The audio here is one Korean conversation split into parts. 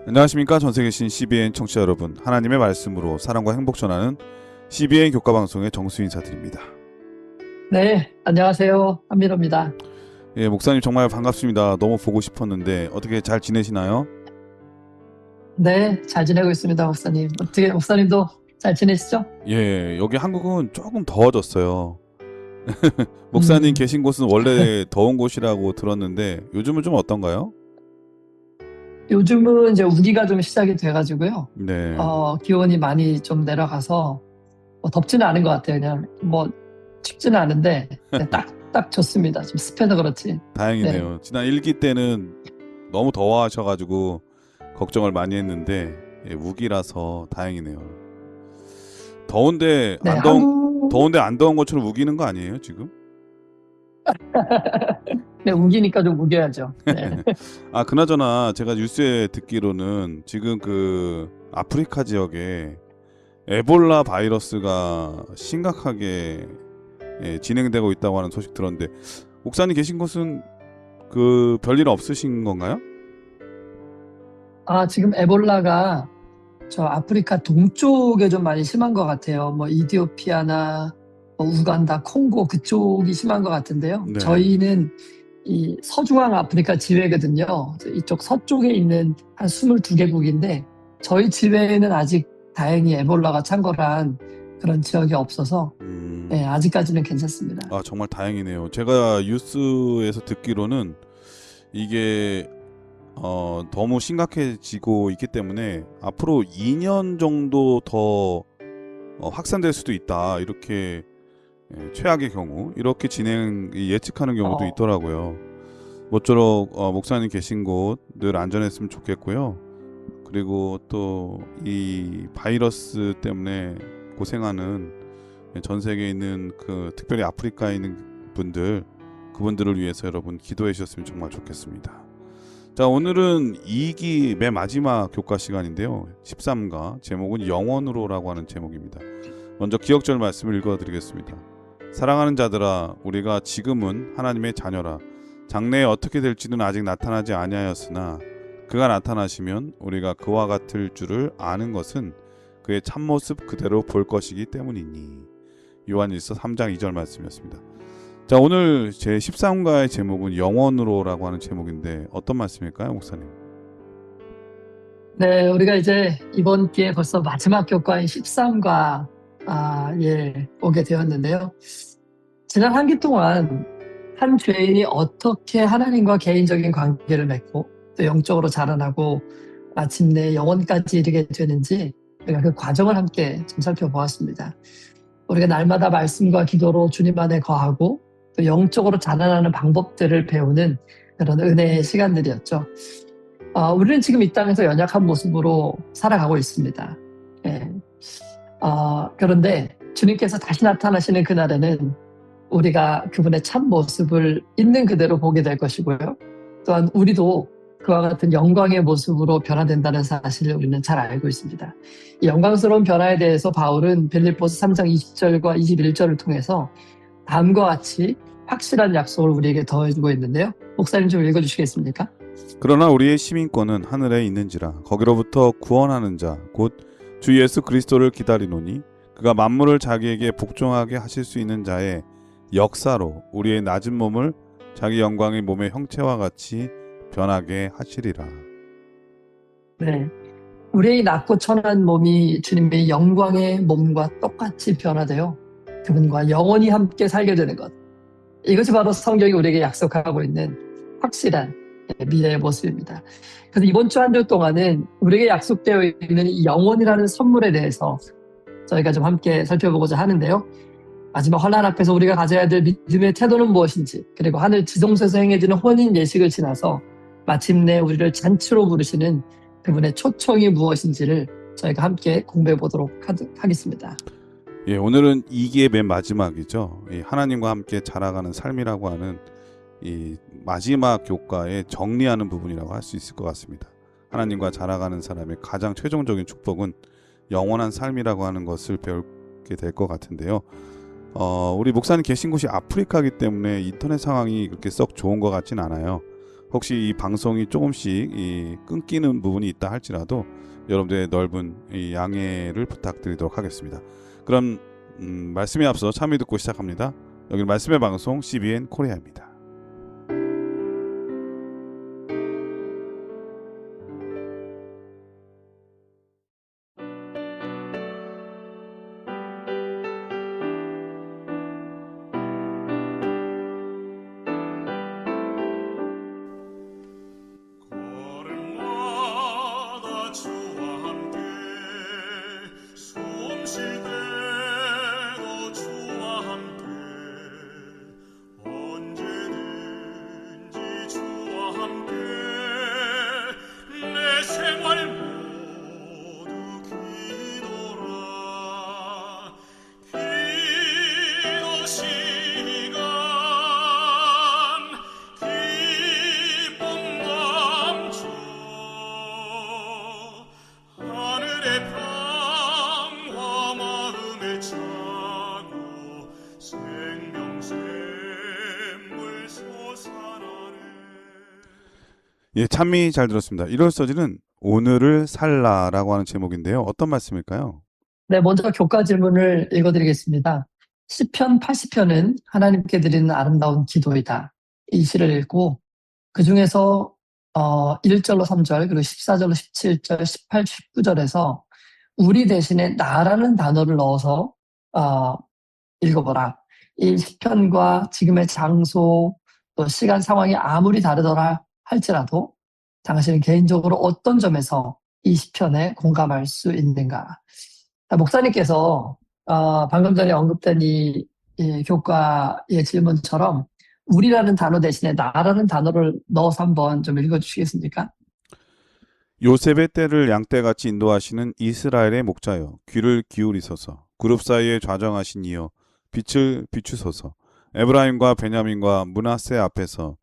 안녕하십니까. 전세계 계신 CBN 청취자 여러분, 하나님의 말씀으로 사랑과 행복 전하는 CBN 교과방송의 정수 인사드립니다. 네, 안녕하세요. 한민호입니다. 예, 목사님 정말 반갑습니다. 너무 보고 싶었는데 어떻게 잘 지내시나요? 네, 잘 지내고 있습니다, 목사님. 어떻게 목사님도 잘 지내시죠? 예, 여기 한국은 조금 더워졌어요. 목사님 음, 계신 곳은 원래 더운 곳이라고 들었는데 요즘은 좀 어떤가요? 요즘은 이제 우기가 좀 시작이 돼가지고요. 네, 기온이 많이 좀 내려가서 뭐 덥지는 않은 것 같아요. 그냥 뭐 춥지는 않은데 그냥 딱 좋습니다. 좀 습해서 그렇지. 네, 다행이네요. 지난 일기 때는 너무 더워하셔가지고 걱정을 많이 했는데 예, 우기라서 다행이네요. 더운데 네, 안 더운 더운데 안 더운 것처럼 우기는 거 아니에요, 지금? 네, 우기니까 좀 우겨야죠. 네, 아, 그나저나 제가 뉴스에 듣기로는 지금 그 아프리카 지역에 에볼라 바이러스가 심각하게 예, 진행되고 있다고 하는 소식 들었는데 목사님 계신 곳은 그 별일 없으신 건가요? 지금 에볼라가 저 아프리카 동쪽에 좀 많이 심한 것 같아요. 뭐 이디오피아나 뭐 우간다, 콩고 그쪽이 심한 것 같은데요. 네. 저희는 이 서중앙 아프리카 지회거든요. 이쪽 서쪽에 있는 한 22개국인데 저희 지회에는 아직 다행히 에볼라가 창궐한 그런 지역이 없어서 네, 아직까지는 괜찮습니다. 아, 정말 다행이네요. 제가 뉴스에서 듣기로는 이게 너무 심각해지고 있기 때문에 앞으로 2년 정도 더 확산될 수도 있다. 이렇게 예, 최악의 경우 이렇게 예측하는 경우도 어, 있더라고요. 모쪼록 목사님 계신 곳 늘 안전했으면 좋겠고요. 그리고 또 이 바이러스 때문에 고생하는 전 세계에 있는 그 특별히 아프리카에 있는 그분들을 위해서 여러분 기도해 주셨으면 정말 좋겠습니다. 자, 오늘은 2기 맨 마지막 교과 시간인데요. 13가 제목은 영원으로라고 하는 제목입니다. 먼저 기억절 말씀을 읽어드리겠습니다. 사랑하는 자들아, 우리가 지금은 하나님의 자녀라. 장래에 어떻게 될지는 아직 나타나지 아니하였으나 그가 나타나시면 우리가 그와 같을 줄을 아는 것은 그의 참모습 그대로 볼 것이기 때문이니. 요한일서 3장 2절 말씀이었습니다. 자, 오늘 제 13가의 제목은 영원으로라고 하는 제목인데 어떤 말씀일까요, 목사님? 네, 우리가 이제 이번 기회에 벌써 마지막 교과인 13과 오게 되었는데요. 지난 한 기 동안 한 죄인이 어떻게 하나님과 개인적인 관계를 맺고 또 영적으로 자라나고 마침내 영혼까지 이르게 되는지 우리가 그 과정을 함께 좀 살펴보았습니다. 우리가 날마다 말씀과 기도로 주님 안에 거하고 또 영적으로 자라나는 방법들을 배우는 그런 은혜의 시간들이었죠. 우리는 지금 이 땅에서 연약한 모습으로 살아가고 있습니다. 예. 그런데 주님께서 다시 나타나시는 그날에는 우리가 그분의 참 모습을 있는 그대로 보게 될 것이고요. 또한 우리도 그와 같은 영광의 모습으로 변화된다는 사실을 우리는 잘 알고 있습니다. 이 영광스러운 변화에 대해서 바울은 빌립보서 3장 20절과 21절을 통해서 다음과 같이 확실한 약속을 우리에게 더해주고 있는데요. 목사님 좀 읽어주시겠습니까? 그러나 우리의 시민권은 하늘에 있는지라 거기로부터 구원하는 자 곧 주 예수 그리스도를 기다리노니 그가 만물을 자기에게 복종하게 하실 수 있는 자의 역사로 우리의 낮은 몸을 자기 영광의 몸의 형체와 같이 변하게 하시리라. 네. 우리의 낮고 천한 몸이 주님의 영광의 몸과 똑같이 변화되어 그분과 영원히 함께 살게 되는 것. 이것이 바로 성경이 우리에게 약속하고 있는 확실한 미래의 모습입니다. 그래서 이번 주 한 주 동안은 우리에게 약속되어 있는 이 영혼이라는 선물에 대해서 저희가 좀 함께 살펴보고자 하는데요. 마지막 환난 앞에서 우리가 가져야 될 믿음의 태도는 무엇인지, 그리고 하늘 지성소에서 행해지는 혼인 예식을 지나서 마침내 우리를 잔치로 부르시는 그분의 초청이 무엇인지를 저희가 함께 공부해 보도록 하겠습니다. 예, 오늘은 2기의 맨 마지막이죠. 이 하나님과 함께 자라가는 삶이라고 하는 이 마지막 교과에 정리하는 부분이라고 할 수 있을 것 같습니다. 하나님과 자라가는 사람의 가장 최종적인 축복은 영원한 삶이라고 하는 것을 배우게 될 것 같은데요. 우리 목사님 계신 곳이 아프리카이기 때문에 인터넷 상황이 그렇게 썩 좋은 것 같진 않아요. 혹시 이 방송이 조금씩 끊기는 부분이 있다 할지라도 여러분들의 넓은 이 양해를 부탁드리도록 하겠습니다. 그럼 말씀에 앞서 참여 듣고 시작합니다. 여기는 말씀의 방송 CBN 코리아입니다. 걸음마다 주와 함께 숨 쉴 때도 주와 함께 언제든지 주와 함께 내 생활 모두 기도라 기도 시간 기쁨 넘쳐 하늘의 평화 마음에 차고 생명샘물 솟아나네. 예, 찬미 잘 들었습니다. 1월 서지는 오늘을 살라라고 하는 제목인데요. 어떤 말씀일까요? 네, 먼저 교과 질문을 읽어드리겠습니다. 시편 80편은 하나님께 드리는 아름다운 기도이다. 이 시를 읽고 그 중에서 1절로 3절 그리고 14절로 17절, 18, 19절에서 우리 대신에 나라는 단어를 넣어서 읽어보라. 이 시편과 지금의 장소 또 시간 상황이 아무리 다르더라 할지라도 당신은 개인적으로 어떤 점에서 이 시편에 공감할 수 있는가? 목사님께서 방금 전에 언급된 이 교과의 질문처럼 우리라는 단어 대신에 나라는 단어를 넣어서 한번 좀 읽어주시겠습니까? 요셉의 떼를 양떼같이 인도하시는 이스라엘의 목자여 귀를 기울이소서. 그룹 사이에 좌정하신 이여 빛을 비추소서. 에브라임과 베냐민과 므낫세 앞에서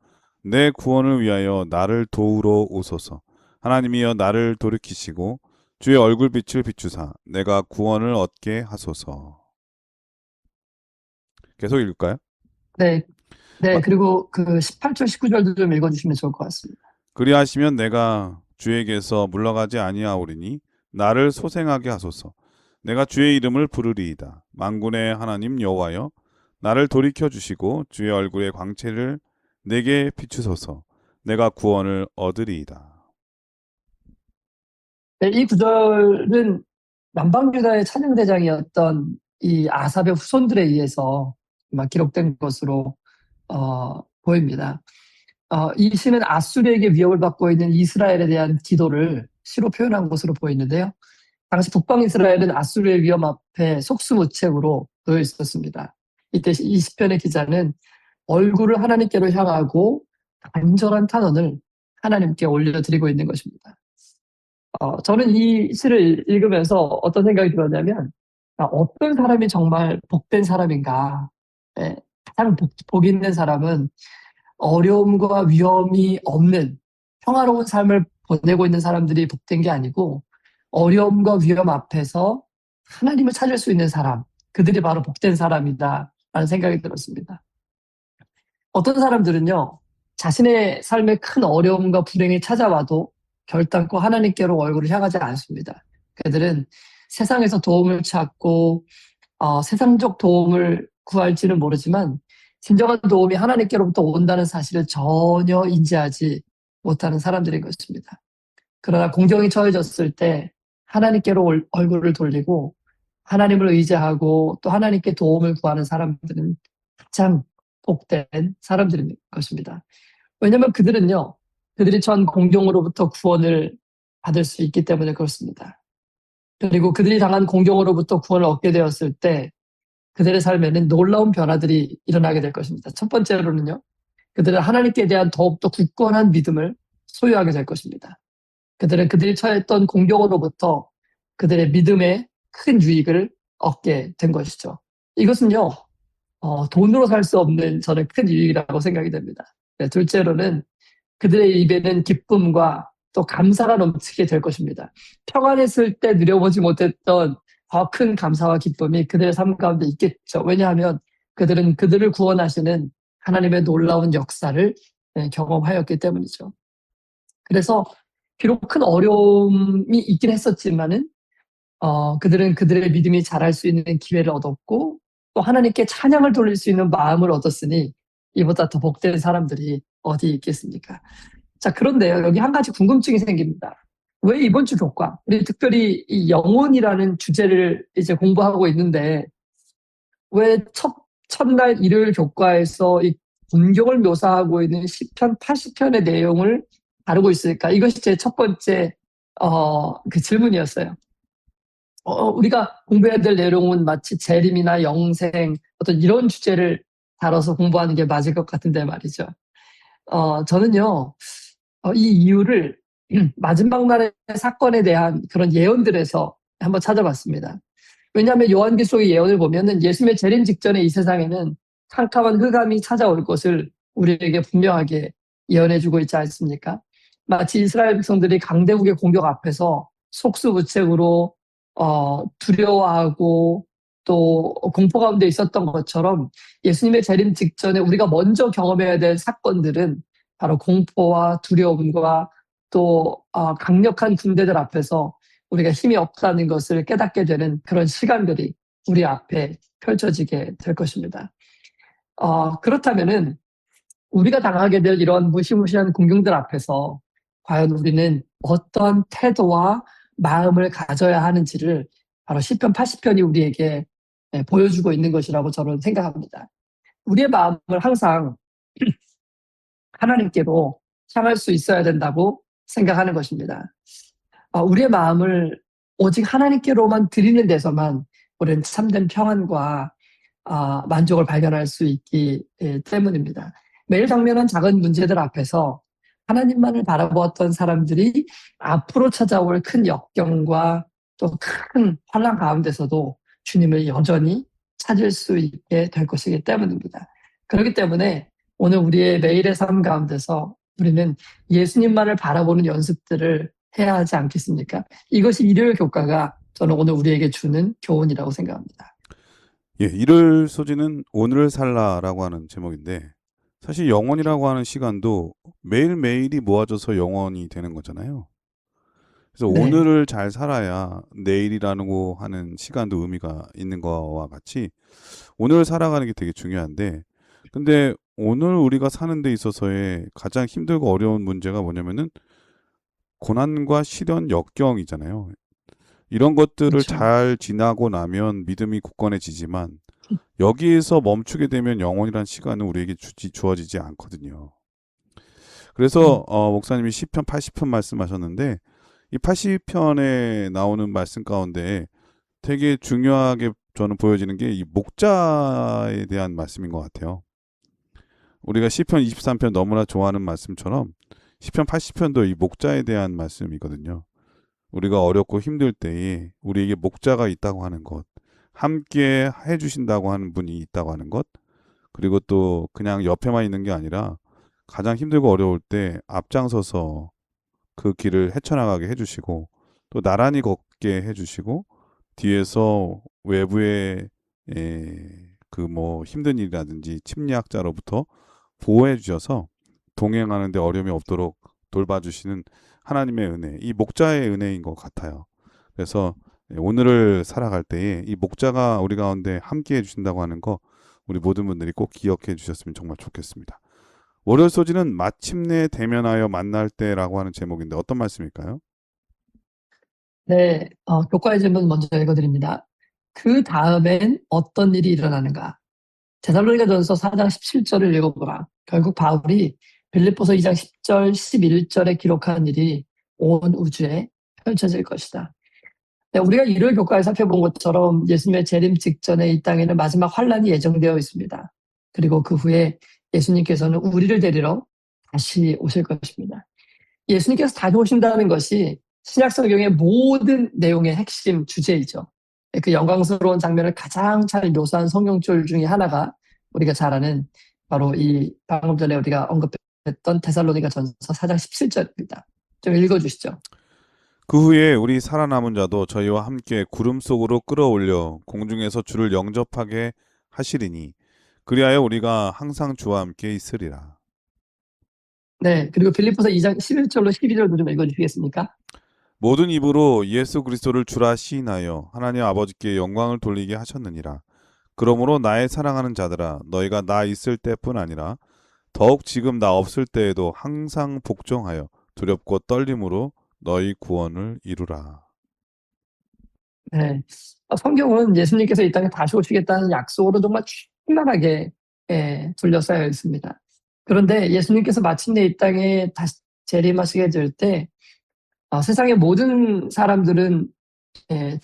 내 구원을 위하여 나를 도우러 오소서. 하나님이여 나를 돌이키시고 주의 얼굴빛을 비추사 내가 구원을 얻게 하소서. 계속 읽을까요? 네, 네. 마- 그리고 그 18절, 19절도 좀 읽어주시면 좋을 것 같습니다. 그리하시면 내가 주에게서 물러가지 아니하오리니 나를 소생하게 하소서. 내가 주의 이름을 부르리이다. 만군의 하나님 여호와여 나를 돌이켜 주시고 주의 얼굴의 광채를 내게 비추소서. 내가 구원을 얻으리이다. 네, 이 구절은 남방유다의 찬양대장이었던 이 아삽의 후손들에 의해서 기록된 것으로 보입니다. 이 시는 아수르에게 위협을 받고 있는 이스라엘에 대한 기도를 시로 표현한 것으로 보이는데요. 당시 북방 이스라엘은 아수르의 위험 앞에 속수무책으로 놓여 있었습니다. 이때 이 시편의 기자는 얼굴을 하나님께로 향하고 간절한 탄원을 하나님께 올려드리고 있는 것입니다. 저는 이 시를 읽으면서 어떤 생각이 들었냐면, 어떤 사람이 정말 복된 사람인가? 예, 가장 복 있는 사람은 어려움과 위험이 없는 평화로운 삶을 보내고 있는 사람들이 복된 게 아니고 어려움과 위험 앞에서 하나님을 찾을 수 있는 사람, 그들이 바로 복된 사람이다라는 생각이 들었습니다. 어떤 사람들은요, 자신의 삶에 큰 어려움과 불행이 찾아와도 결단코 하나님께로 얼굴을 향하지 않습니다. 그들은 세상에서 도움을 찾고 세상적 도움을 구할지는 모르지만 진정한 도움이 하나님께로부터 온다는 사실을 전혀 인지하지 못하는 사람들인 것입니다. 그러나 공경이 처해졌을 때 하나님께로 얼굴을 돌리고 하나님을 의지하고 또 하나님께 도움을 구하는 사람들은 가장 복된 사람들인 것입니다. 왜냐하면 그들은요, 그들이 처한 공경으로부터 구원을 받을 수 있기 때문에 그렇습니다. 그리고 그들이 당한 공경으로부터 구원을 얻게 되었을 때 그들의 삶에는 놀라운 변화들이 일어나게 될 것입니다. 첫 번째로는요, 그들은 하나님께 대한 더욱더 굳건한 믿음을 소유하게 될 것입니다. 그들은 그들이 처했던 공경으로부터 그들의 믿음에 큰 유익을 얻게 된 것이죠. 이것은요, 돈으로 살 수 없는 저는 큰 유익이라고 생각이 됩니다. 네, 둘째로는 그들의 입에는 기쁨과 또 감사가 넘치게 될 것입니다. 평안했을 때 누려보지 못했던 더 큰 감사와 기쁨이 그들의 삶 가운데 있겠죠. 왜냐하면 그들은 그들을 구원하시는 하나님의 놀라운 역사를 경험하였기 때문이죠. 그래서 비록 큰 어려움이 있긴 했었지만은 그들은 그들의 믿음이 자랄 수 있는 기회를 얻었고 또 하나님께 찬양을 돌릴 수 있는 마음을 얻었으니 이보다 더 복된 사람들이 어디 있겠습니까? 자, 그런데요, 여기 한 가지 궁금증이 생깁니다. 왜 이번 주 교과, 우리 특별히 이 영혼이라는 주제를 이제 공부하고 있는데 왜 첫날 일요일 교과에서 이 본경을 묘사하고 있는 시편 80편의 내용을 다루고 있을까? 이것이 제 첫 번째 그 질문이었어요. 우리가 공부해야 될 내용은 마치 재림이나 영생, 어떤 이런 주제를 다뤄서 공부하는 게 맞을 것 같은데 말이죠. 저는요, 이 이유를 마지막 날의 사건에 대한 그런 예언들에서 한번 찾아봤습니다. 왜냐하면 요한계시록의 예언을 보면은 예수님의 재림 직전에 이 세상에는 캄캄한 흑암이 찾아올 것을 우리에게 분명하게 예언해주고 있지 않습니까? 마치 이스라엘 백성들이 강대국의 공격 앞에서 속수무책으로 두려워하고 또 공포 가운데 있었던 것처럼 예수님의 재림 직전에 우리가 먼저 경험해야 될 사건들은 바로 공포와 두려움과 또 강력한 군대들 앞에서 우리가 힘이 없다는 것을 깨닫게 되는 그런 시간들이 우리 앞에 펼쳐지게 될 것입니다. 그렇다면은 우리가 당하게 될 이런 무시무시한 공경들 앞에서 과연 우리는 어떤 태도와 마음을 가져야 하는지를 바로 시편 80편이 우리에게 보여주고 있는 것이라고 저는 생각합니다. 우리의 마음을 항상 하나님께로 향할 수 있어야 된다고 생각하는 것입니다. 우리의 마음을 오직 하나님께로만 드리는 데서만 우리는 참된 평안과 만족을 발견할 수 있기 때문입니다. 매일 당면한 작은 문제들 앞에서 하나님만을 바라보았던 사람들이 앞으로 찾아올 큰 역경과 또 큰 환난 가운데서도 주님을 여전히 찾을 수 있게 될 것이기 때문입니다. 그렇기 때문에 오늘 우리의 매일의 삶 가운데서 우리는 예수님만을 바라보는 연습들을 해야 하지 않겠습니까? 이것이 일요일 교과가 저는 오늘 우리에게 주는 교훈이라고 생각합니다. 예, 일요일 소지는 오늘을 살라라고 하는 제목인데 사실 영원이라고 하는 시간도 매일매일이 모아져서 영원이 되는 거잖아요. 그래서 네. 오늘을 잘 살아야 내일이라고 하는 시간도 의미가 있는 거와 같이 오늘을 살아가는 게 되게 중요한데 근데 오늘 우리가 사는 데 있어서의 가장 힘들고 어려운 문제가 뭐냐면은 고난과 시련, 역경이잖아요. 이런 것들을 그렇죠. 잘 지나고 나면 믿음이 굳건해지지만 여기에서 멈추게 되면 영원이란 시간은 우리에게 주어지지 않거든요. 그래서 목사님이 시편 80편 말씀하셨는데 이 80편에 나오는 말씀 가운데 되게 중요하게 저는 보여지는 게 이 목자에 대한 말씀인 것 같아요. 우리가 시편 23편 너무나 좋아하는 말씀처럼 시편 80편도 이 목자에 대한 말씀이거든요. 우리가 어렵고 힘들 때에 우리에게 목자가 있다고 하는 것, 함께 해주신다고 하는 분이 있다고 하는 것, 그리고 또 그냥 옆에만 있는 게 아니라 가장 힘들고 어려울 때 앞장서서 그 길을 헤쳐나가게 해주시고 또 나란히 걷게 해주시고 뒤에서 외부의 그 뭐 힘든 일이라든지 침략자로부터 보호해 주셔서 동행하는데 어려움이 없도록 돌봐주시는 하나님의 은혜, 이 목자의 은혜인 것 같아요. 그래서 오늘을 살아갈 때에 이 목자가 우리 가운데 함께 해주신다고 하는 거 우리 모든 분들이 꼭 기억해 주셨으면 정말 좋겠습니다. 월요일 소지는 마침내 대면하여 만날 때라고 하는 제목인데 어떤 말씀일까요? 네, 교과의 질문 먼저 읽어드립니다. 그 다음엔 어떤 일이 일어나는가? 데살로니가전서 4장 17절을 읽어보라. 결국 바울이 빌립보서 2장 10절, 11절에 기록한 일이 온 우주에 펼쳐질 것이다. 네, 우리가 일요일 교과에 살펴본 것처럼 예수님의 재림 직전에 이 땅에는 마지막 환란이 예정되어 있습니다. 그리고 그 후에 예수님께서는 우리를 데리러 다시 오실 것입니다. 예수님께서 다시 오신다는 것이 신약 성경의 모든 내용의 핵심 주제이죠. 그 영광스러운 장면을 가장 잘 묘사한 성경줄 중에 하나가 우리가 잘 아는 바로 이 방금 전에 우리가 언급했던 데살로니가전서 4장 17절입니다. 좀 읽어주시죠. 그 후에 우리 살아남은 자도 저희와 함께 구름 속으로 끌어올려 공중에서 주를 영접하게 하시리니 그리하여 우리가 항상 주와 함께 있으리라. 네, 그리고 빌립보서 2장 11절로 12절도 좀 읽어주시겠습니까? 모든 입으로 예수 그리스도를 주라 시인하여 하나님 아버지께 영광을 돌리게 하셨느니라. 그러므로 나의 사랑하는 자들아 너희가 나 있을 때뿐 아니라 더욱 지금 나 없을 때에도 항상 복종하여 두렵고 떨림으로 너희 구원을 이루라. 네. 성경은 예수님께서 이 땅에 다시 오시겠다는 약속으로 정말 충만하게 둘러싸여 있습니다. 그런데 예수님께서 마침내 이 땅에 다시 재림하시게 될 때 세상의 모든 사람들은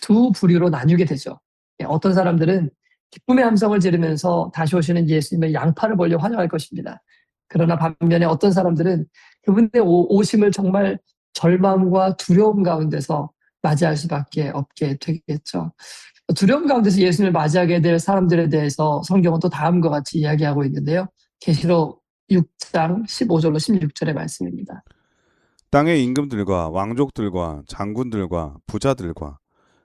두 부류로 나뉘게 되죠. 어떤 사람들은 기쁨의 함성을 지르면서 다시 오시는 예수님의 양팔을 벌려 환영할 것입니다. 그러나 반면에 어떤 사람들은 그분의 오심을 정말 절망과 두려움 가운데서 맞이할 수밖에 없게 되겠죠. 두려움 가운데서 예수님을 맞이하게 될 사람들에 대해서 성경은 또 다음과 같이 이야기하고 있는데요. 계시록 6장 15절로 16절의 말씀입니다. 땅의 임금들과 왕족들과 장군들과 부자들과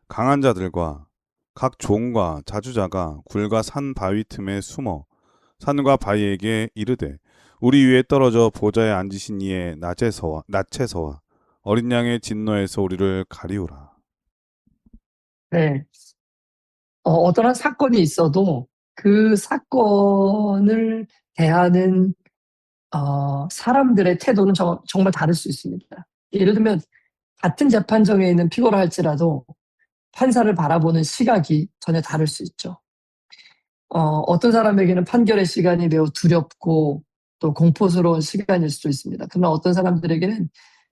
강한 자들과 각 종과 자주자가 굴과 산 바위 틈에 숨어 산과 바위에게 이르되 우리 위에 떨어져 보좌에 앉으신 이의 낯에서와 어린 양의 진노에서 우리를 가리우라. 네. 어떠한 사건이 있어도 그 사건을 대하는 사람들의 태도는 정말 다를 수 있습니다. 예를 들면 같은 재판정에 있는 피고라 할지라도 판사를 바라보는 시각이 전혀 다를 수 있죠. 어떤 사람에게는 판결의 시간이 매우 두렵고 또 공포스러운 시간일 수도 있습니다. 그러나 어떤 사람들에게는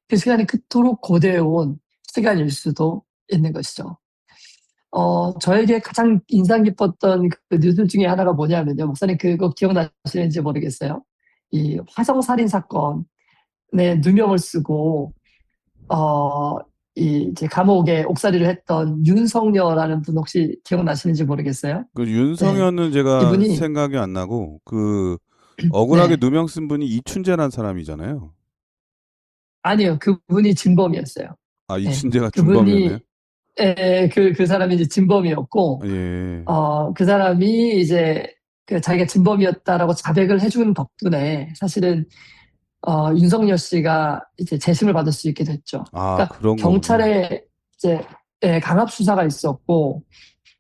그 시간이 그토록 고대해온 시간일 수도 있는 것이죠. 저에게 가장 인상 깊었던 그 뉴스 중에 하나가 뭐냐면요. 목사님 그거 기억나시는지 모르겠어요. 이 화성살인 사건에 누명을 쓰고, 이제 감옥에 옥살이를 했던 윤석열라는 분 혹시 기억나시는지 모르겠어요. 그 네. 윤성현은 제가 이분이, 생각이 안 나고 그 억울하게 네. 누명 쓴 분이 이춘재라는 사람이잖아요. 아니요. 그분이 진범이었어요. 아, 네. 이춘재가 준범이었네요. 그분이, 그 사람이 이제 진범이었고, 예. 그 사람이 이제 그 자기가 진범이었다라고 자백을 해준 덕분에 사실은 윤석열 씨가 이제 재심을 받을 수 있게 됐죠. 아, 그러니까 그런 거군요. 경찰에 이제 강압 수사가 있었고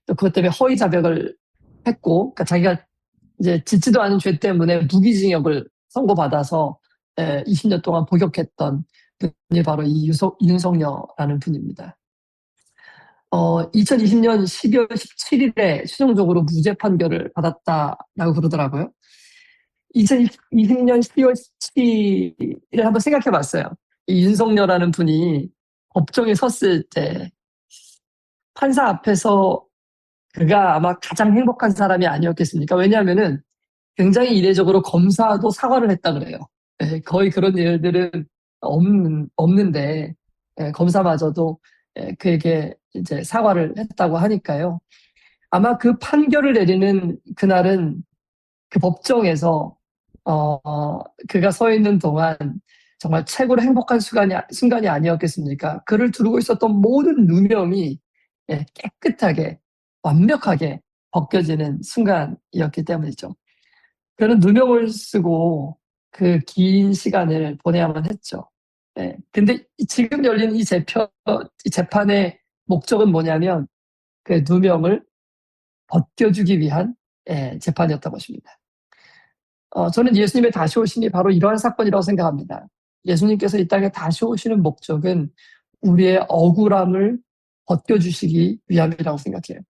또 그것 때문에 허위 자백을 했고, 그러니까 자기가 이제 짓지도 않은 죄 때문에 무기징역을 선고받아서 20년 동안 복역했던 분이 바로 이 윤석열라는 분입니다. 2020년 12월 17일에 최종적으로 무죄 판결을 받았다라고 그러더라고요. 2020년 12월 17일을 한번 생각해 봤어요. 이 윤석열라는 분이 법정에 섰을 때 판사 앞에서 그가 아마 가장 행복한 사람이 아니었겠습니까? 왜냐하면은 굉장히 이례적으로 검사도 사과를 했다 그래요. 거의 그런 일들은 없는데 검사마저도 그에게 이제 사과를 했다고 하니까요. 아마 그 판결을 내리는 그날은 그 법정에서 그가 서 있는 동안 정말 최고로 행복한 순간이 아니었겠습니까? 그를 두르고 있었던 모든 누명이 깨끗하게 완벽하게 벗겨지는 순간이었기 때문이죠. 그는 누명을 쓰고 그 긴 시간을 보내야만 했죠. 근데 지금 열린 이 재판의 목적은 뭐냐면 그 누명을 벗겨주기 위한 재판이었던 것입니다. 저는 예수님의 다시 오심이 바로 이러한 사건이라고 생각합니다. 예수님께서 이 땅에 다시 오시는 목적은 우리의 억울함을 벗겨주시기 위함이라고 생각해요.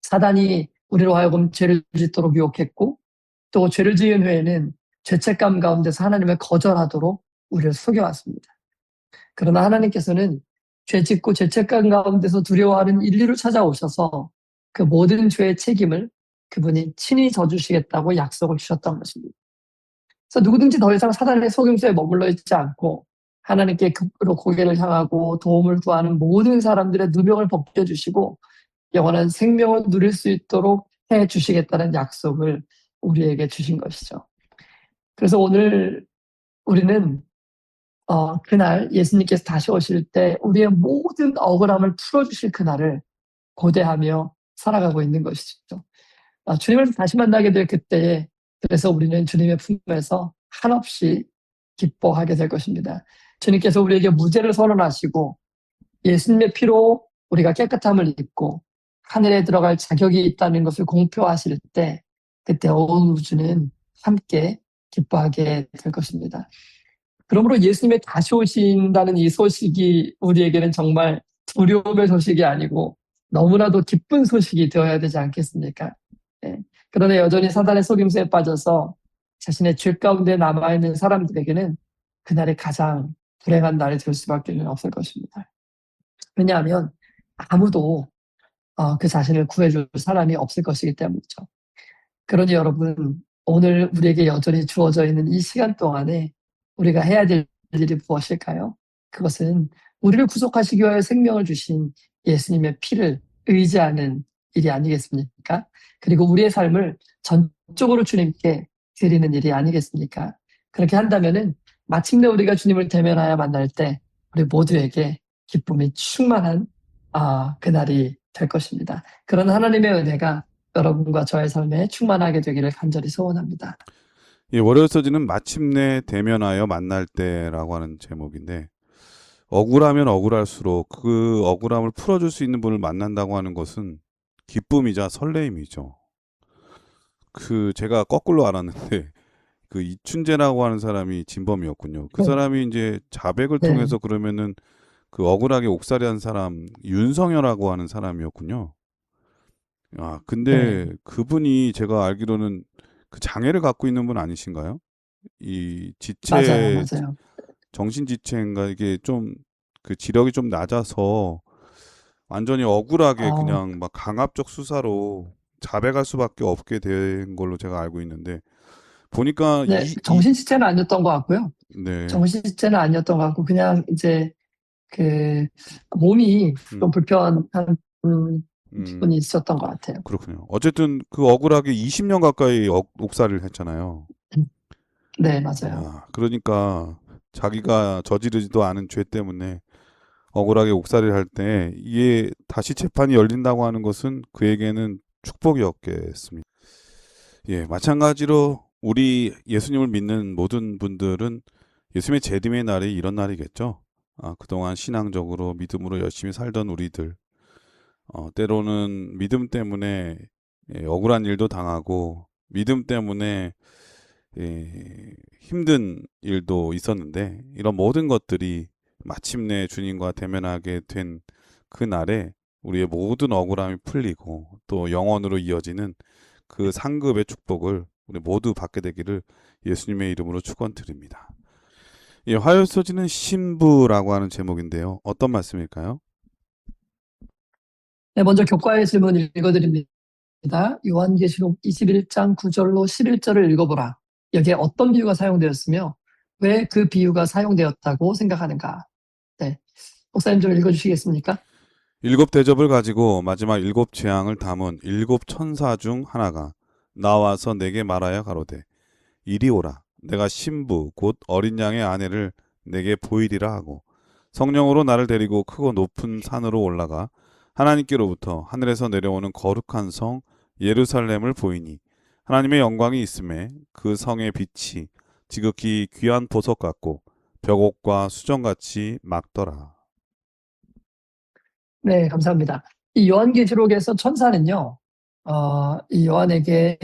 사단이 우리로 하여금 죄를 짓도록 유혹했고 또 죄를 지은 후에는 죄책감 가운데서 하나님을 거절하도록 우리를 속여왔습니다. 그러나 하나님께서는 죄 짓고 죄책감 가운데서 두려워하는 인류를 찾아오셔서 그 모든 죄의 책임을 그분이 친히 져주시겠다고 약속을 주셨던 것입니다. 그래서 누구든지 더 이상 사단의 속임수에 머물러 있지 않고 하나님께 급으로 고개를 향하고 도움을 구하는 모든 사람들의 누명을 벗겨주시고 영원한 생명을 누릴 수 있도록 해주시겠다는 약속을 우리에게 주신 것이죠. 그래서 오늘 우리는 그날 예수님께서 다시 오실 때 우리의 모든 억울함을 풀어주실 그날을 고대하며 살아가고 있는 것이죠. 주님을 다시 만나게 될 그때에 그래서 우리는 주님의 품에서 한없이 기뻐하게 될 것입니다. 주님께서 우리에게 무죄를 선언하시고 예수님의 피로 우리가 깨끗함을 입고 하늘에 들어갈 자격이 있다는 것을 공표하실 때 그때 온 우주는 함께 기뻐하게 될 것입니다. 그러므로 예수님의 다시 오신다는 이 소식이 우리에게는 정말 두려움의 소식이 아니고 너무나도 기쁜 소식이 되어야 되지 않겠습니까? 예. 그러나 여전히 사단의 속임수에 빠져서 자신의 죄 가운데 남아있는 사람들에게는 그날이 가장 불행한 날이 될 수밖에 없을 것입니다. 왜냐하면 아무도 그 자신을 구해줄 사람이 없을 것이기 때문이죠. 그러니 여러분, 오늘 우리에게 여전히 주어져 있는 이 시간 동안에 우리가 해야 될 일이 무엇일까요? 그것은 우리를 구속하시기 위하여 생명을 주신 예수님의 피를 의지하는 일이 아니겠습니까? 그리고 우리의 삶을 전적으로 주님께 드리는 일이 아니겠습니까? 그렇게 한다면은 마침내 우리가 주님을 대면하여 만날 때 우리 모두에게 기쁨이 충만한 그날이 될 것입니다. 그런 하나님의 은혜가 여러분과 저의 삶에 충만하게 되기를 간절히 소원합니다. 이 월요일 서지는 마침내 대면하여 만날 때라고 하는 제목인데, 억울하면 억울할수록 그 억울함을 풀어줄 수 있는 분을 만난다고 하는 것은 기쁨이자 설레임이죠. 제가 거꾸로 알았는데 그 이춘재라고 하는 사람이 진범이었군요. 그 네. 사람이 이제 자백을 네. 통해서 그러면은 그 억울하게 옥살이한 사람 윤성열라고 하는 사람이었군요. 근데 그분이 제가 알기로는 그 장애를 갖고 있는 분 아니신가요? 이 맞아요. 정신지체인가 이게 좀 그 지력이 좀 낮아서 완전히 억울하게 그냥 막 강압적 수사로 자백할 수밖에 없게 된 걸로 제가 알고 있는데 보니까 네, 정신지체는 아니었던 것 같고요. 네. 정신지체는 아니었던 것 같고 그냥 이제 그 몸이 좀 불편한 부분이 있었던 것 같아요. 그렇군요. 어쨌든 그 억울하게 20년 가까이 옥살이를 했잖아요. 네, 맞아요. 그러니까 자기가 저지르지도 않은 죄 때문에 억울하게 옥살이를 할 때 이게 다시 재판이 열린다고 하는 것은 그에게는 축복이었겠습니다. 예, 마찬가지로 우리 예수님을 믿는 모든 분들은 예수님의 재림의 날이 이런 날이겠죠. 그동안 신앙적으로 믿음으로 열심히 살던 우리들, 때로는 믿음 때문에 억울한 일도 당하고 믿음 때문에 힘든 일도 있었는데 이런 모든 것들이 마침내 주님과 대면하게 된 그날에 우리의 모든 억울함이 풀리고 또 영원으로 이어지는 그 상급의 축복을 우리 모두 받게 되기를 예수님의 이름으로 축원드립니다. 화요일 서지는 신부라고 하는 제목인데요. 어떤 말씀일까요? 네, 먼저 교과의 질문 읽어드립니다. 요한계시록 21장 9절로 11절을 읽어보라. 여기에 어떤 비유가 사용되었으며 왜 그 비유가 사용되었다고 생각하는가? 네, 목사님 좀 읽어주시겠습니까? 7대접을 가지고 마지막 7재앙을 담은 7천사 중 하나가 나와서 내게 말하여 가로되 이리 오라. 내가 신부 곧 어린 양의 아내를 내게 보이리라 하고 성령으로 나를 데리고 크고 높은 산으로 올라가 하나님께로부터 하늘에서 내려오는 거룩한 성 예루살렘을 보이니 하나님의 영광이 있음에 그 성의 빛이 지극히 귀한 보석 같고 벽옥과 수정같이 막더라. 네, 감사합니다. 이 요한계시록에서 천사는요, 이 요한에게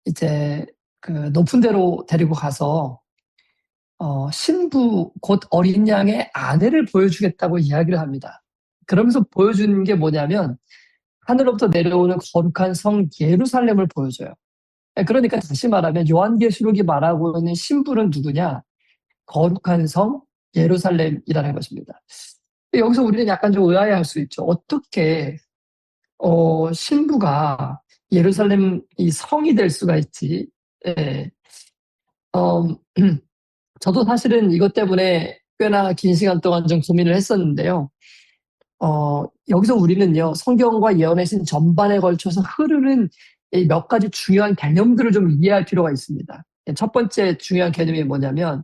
이제 그 높은 데로 데리고 가서 신부 곧 어린 양의 아내를 보여주겠다고 이야기를 합니다. 그러면서 보여주는 게 뭐냐면 하늘로부터 내려오는 거룩한 성 예루살렘을 보여줘요. 그러니까 다시 말하면 요한계시록이 말하고 있는 신부는 누구냐? 거룩한 성 예루살렘이라는 것입니다. 여기서 우리는 약간 좀 의아해할 수 있죠. 어떻게 신부가 예루살렘 이 성이 될 수가 있지? 예. 저도 사실은 이것 때문에 꽤나 긴 시간 동안 좀 고민을 했었는데요. 여기서 우리는요, 성경과 예언의 신 전반에 걸쳐서 흐르는 이 몇 가지 중요한 개념들을 좀 이해할 필요가 있습니다. 첫 번째 중요한 개념이 뭐냐면,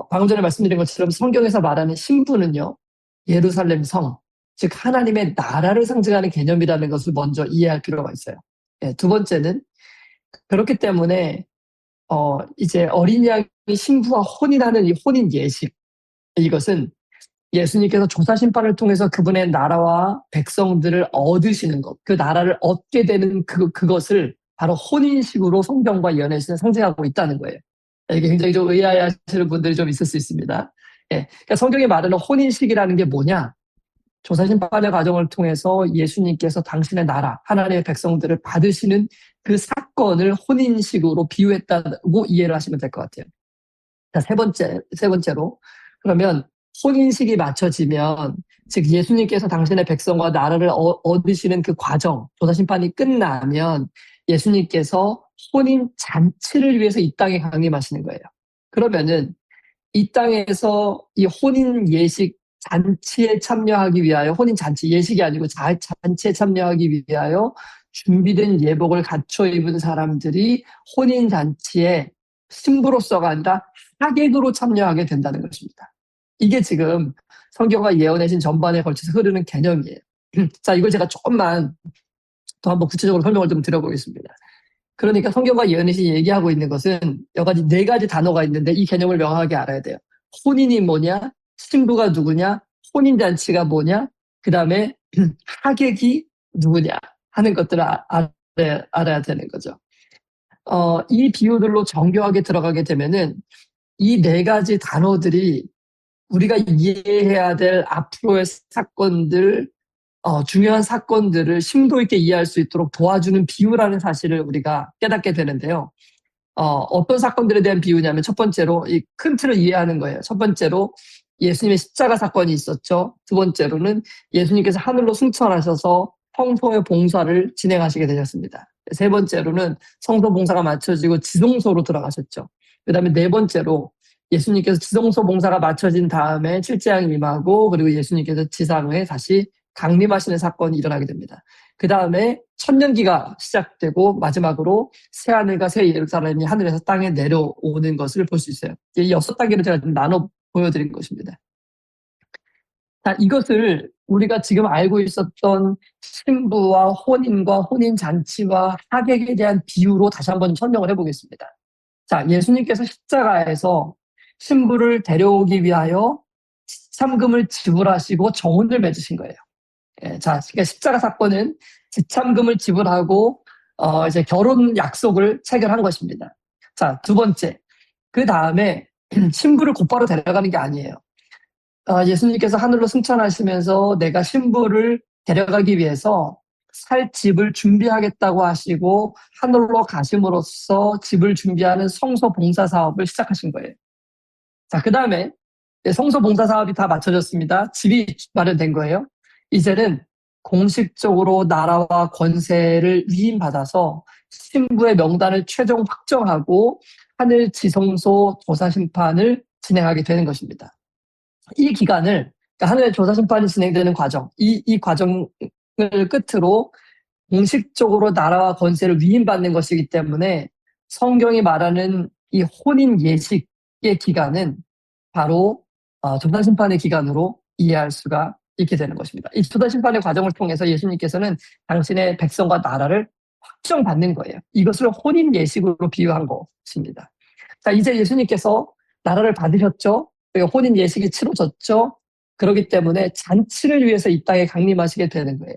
방금 전에 말씀드린 것처럼 성경에서 말하는 신부는요, 예루살렘 성, 즉 하나님의 나라를 상징하는 개념이라는 것을 먼저 이해할 필요가 있어요. 두 번째는 그렇기 때문에 이제 어린 양이 신부와 혼인하는 이 혼인 예식, 이것은 예수님께서 조사 심판을 통해서 그분의 나라와 백성들을 얻으시는 것, 그 나라를 얻게 되는 그것을 바로 혼인식으로 성경과 연애신을 상징하고 있다는 거예요. 이게 굉장히 좀 의아해하시는 분들이 좀 있을 수 있습니다. 예, 그러니까 성경이 말하는 혼인식이라는 게 뭐냐? 조사 심판의 과정을 통해서 예수님께서 당신의 나라, 하나님의 백성들을 받으시는 그 사건을 혼인식으로 비유했다고 이해를 하시면 될 것 같아요. 자, 세 번째로, 그러면 혼인식이 맞춰지면, 즉 예수님께서 당신의 백성과 나라를 얻으시는 그 과정, 조사 심판이 끝나면 예수님께서 혼인 잔치를 위해서 이 땅에 강림하시는 거예요. 그러면은 이 땅에서 이 혼인 예식 잔치에 참여하기 위하여, 혼인 잔치, 예식이 아니고 잔치에 참여하기 위하여 준비된 예복을 갖춰 입은 사람들이 혼인 잔치에 신부로서가 아니라 하객으로 참여하게 된다는 것입니다. 이게 지금 성경과 예언해진 전반에 걸쳐서 흐르는 개념이에요. 자, 이걸 제가 조금만 더 한번 구체적으로 설명을 좀 드려보겠습니다. 그러니까 성경과 예언해진 얘기하고 있는 것은 여러 가지, 4가지 단어가 있는데 이 개념을 명확하게 알아야 돼요. 혼인이 뭐냐? 신부가 누구냐? 혼인잔치가 뭐냐? 그 다음에 하객이 누구냐? 하는 것들을 알아야 되는 거죠. 이 비유들로 정교하게 들어가게 되면은 이 4가지 단어들이 우리가 이해해야 될 앞으로의 사건들, 중요한 사건들을 심도 있게 이해할 수 있도록 도와주는 비유라는 사실을 우리가 깨닫게 되는데요. 어떤 사건들에 대한 비유냐면 첫 번째로 이 큰 틀을 이해하는 거예요. 첫 번째로 예수님의 십자가 사건이 있었죠. 두 번째로는 예수님께서 하늘로 승천하셔서 성소의 봉사를 진행하시게 되셨습니다. 세 번째로는 성소 봉사가 마쳐지고 지성소로 들어가셨죠. 그 다음에 4번째로 예수님께서 지성소 봉사가 마쳐진 다음에 칠재앙이 임하고 그리고 예수님께서 지상에 다시 강림하시는 사건이 일어나게 됩니다. 그 다음에 천년기가 시작되고 마지막으로 새하늘과 새 예루살렘이 하늘에서 땅에 내려오는 것을 볼 수 있어요. 이 6단계로 제가 나눠 보여드린 것입니다. 자, 이것을 우리가 지금 알고 있었던 신부와 혼인과 혼인잔치와 하객에 대한 비유로 다시 한번 설명을 해보겠습니다. 자, 예수님께서 십자가에서 신부를 데려오기 위하여 지참금을 지불하시고 정혼을 맺으신 거예요. 자, 그러니까 십자가 사건은 지참금을 지불하고 이제 결혼 약속을 체결한 것입니다. 자, 두 번째, 그 다음에 신부를 곧바로 데려가는 게 아니에요. 예수님께서 하늘로 승천하시면서 내가 신부를 데려가기 위해서 살 집을 준비하겠다고 하시고 하늘로 가심으로써 집을 준비하는 성소 봉사 사업을 시작하신 거예요. 자, 그 다음에 성소 봉사 사업이 다 마쳐졌습니다. 집이 마련된 거예요. 이제는 공식적으로 나라와 권세를 위임받아서 신부의 명단을 최종 확정하고 하늘 지성소 조사 심판을 진행하게 되는 것입니다. 이 기간을, 그러니까 하늘의 조사 심판이 진행되는 과정, 이 과정을 끝으로 공식적으로 나라와 권세를 위임받는 것이기 때문에 성경이 말하는 이 혼인 예식의 기간은 바로 조사 심판의 기간으로 이해할 수가 있게 되는 것입니다. 이 조사 심판의 과정을 통해서 예수님께서는 당신의 백성과 나라를 확정받는 거예요. 이것을 혼인 예식으로 비유한 것입니다. 자, 이제 예수님께서 나라를 받으셨죠. 혼인 예식이 치러졌죠. 그렇기 때문에 잔치를 위해서 이 땅에 강림하시게 되는 거예요.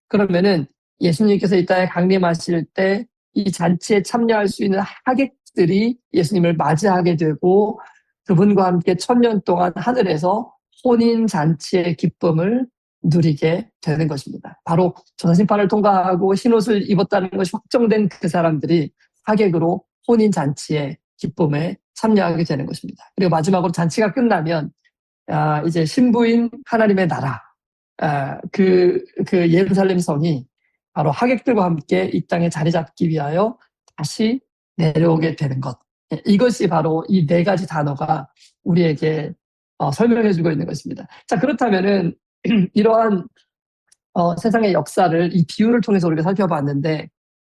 그러면은 예수님께서 이 땅에 강림하실 때 이 잔치에 참여할 수 있는 하객들이 예수님을 맞이하게 되고 그분과 함께 1000년 동안 하늘에서 혼인 잔치의 기쁨을 누리게 되는 것입니다. 바로 조사심판을 통과하고 흰옷을 입었다는 것이 확정된 그 사람들이 하객으로 혼인 잔치의 기쁨에 참여하게 되는 것입니다. 그리고 마지막으로 잔치가 끝나면 이제 신부인 하나님의 나라, 그 예루살렘 성이 바로 하객들과 함께 이 땅에 자리 잡기 위하여 다시 내려오게 되는 것. 이것이 바로 이 4가지 단어가 우리에게 설명해주고 있는 것입니다. 자, 그렇다면은 이러한 세상의 역사를 이 비유를 통해서 우리가 살펴봤는데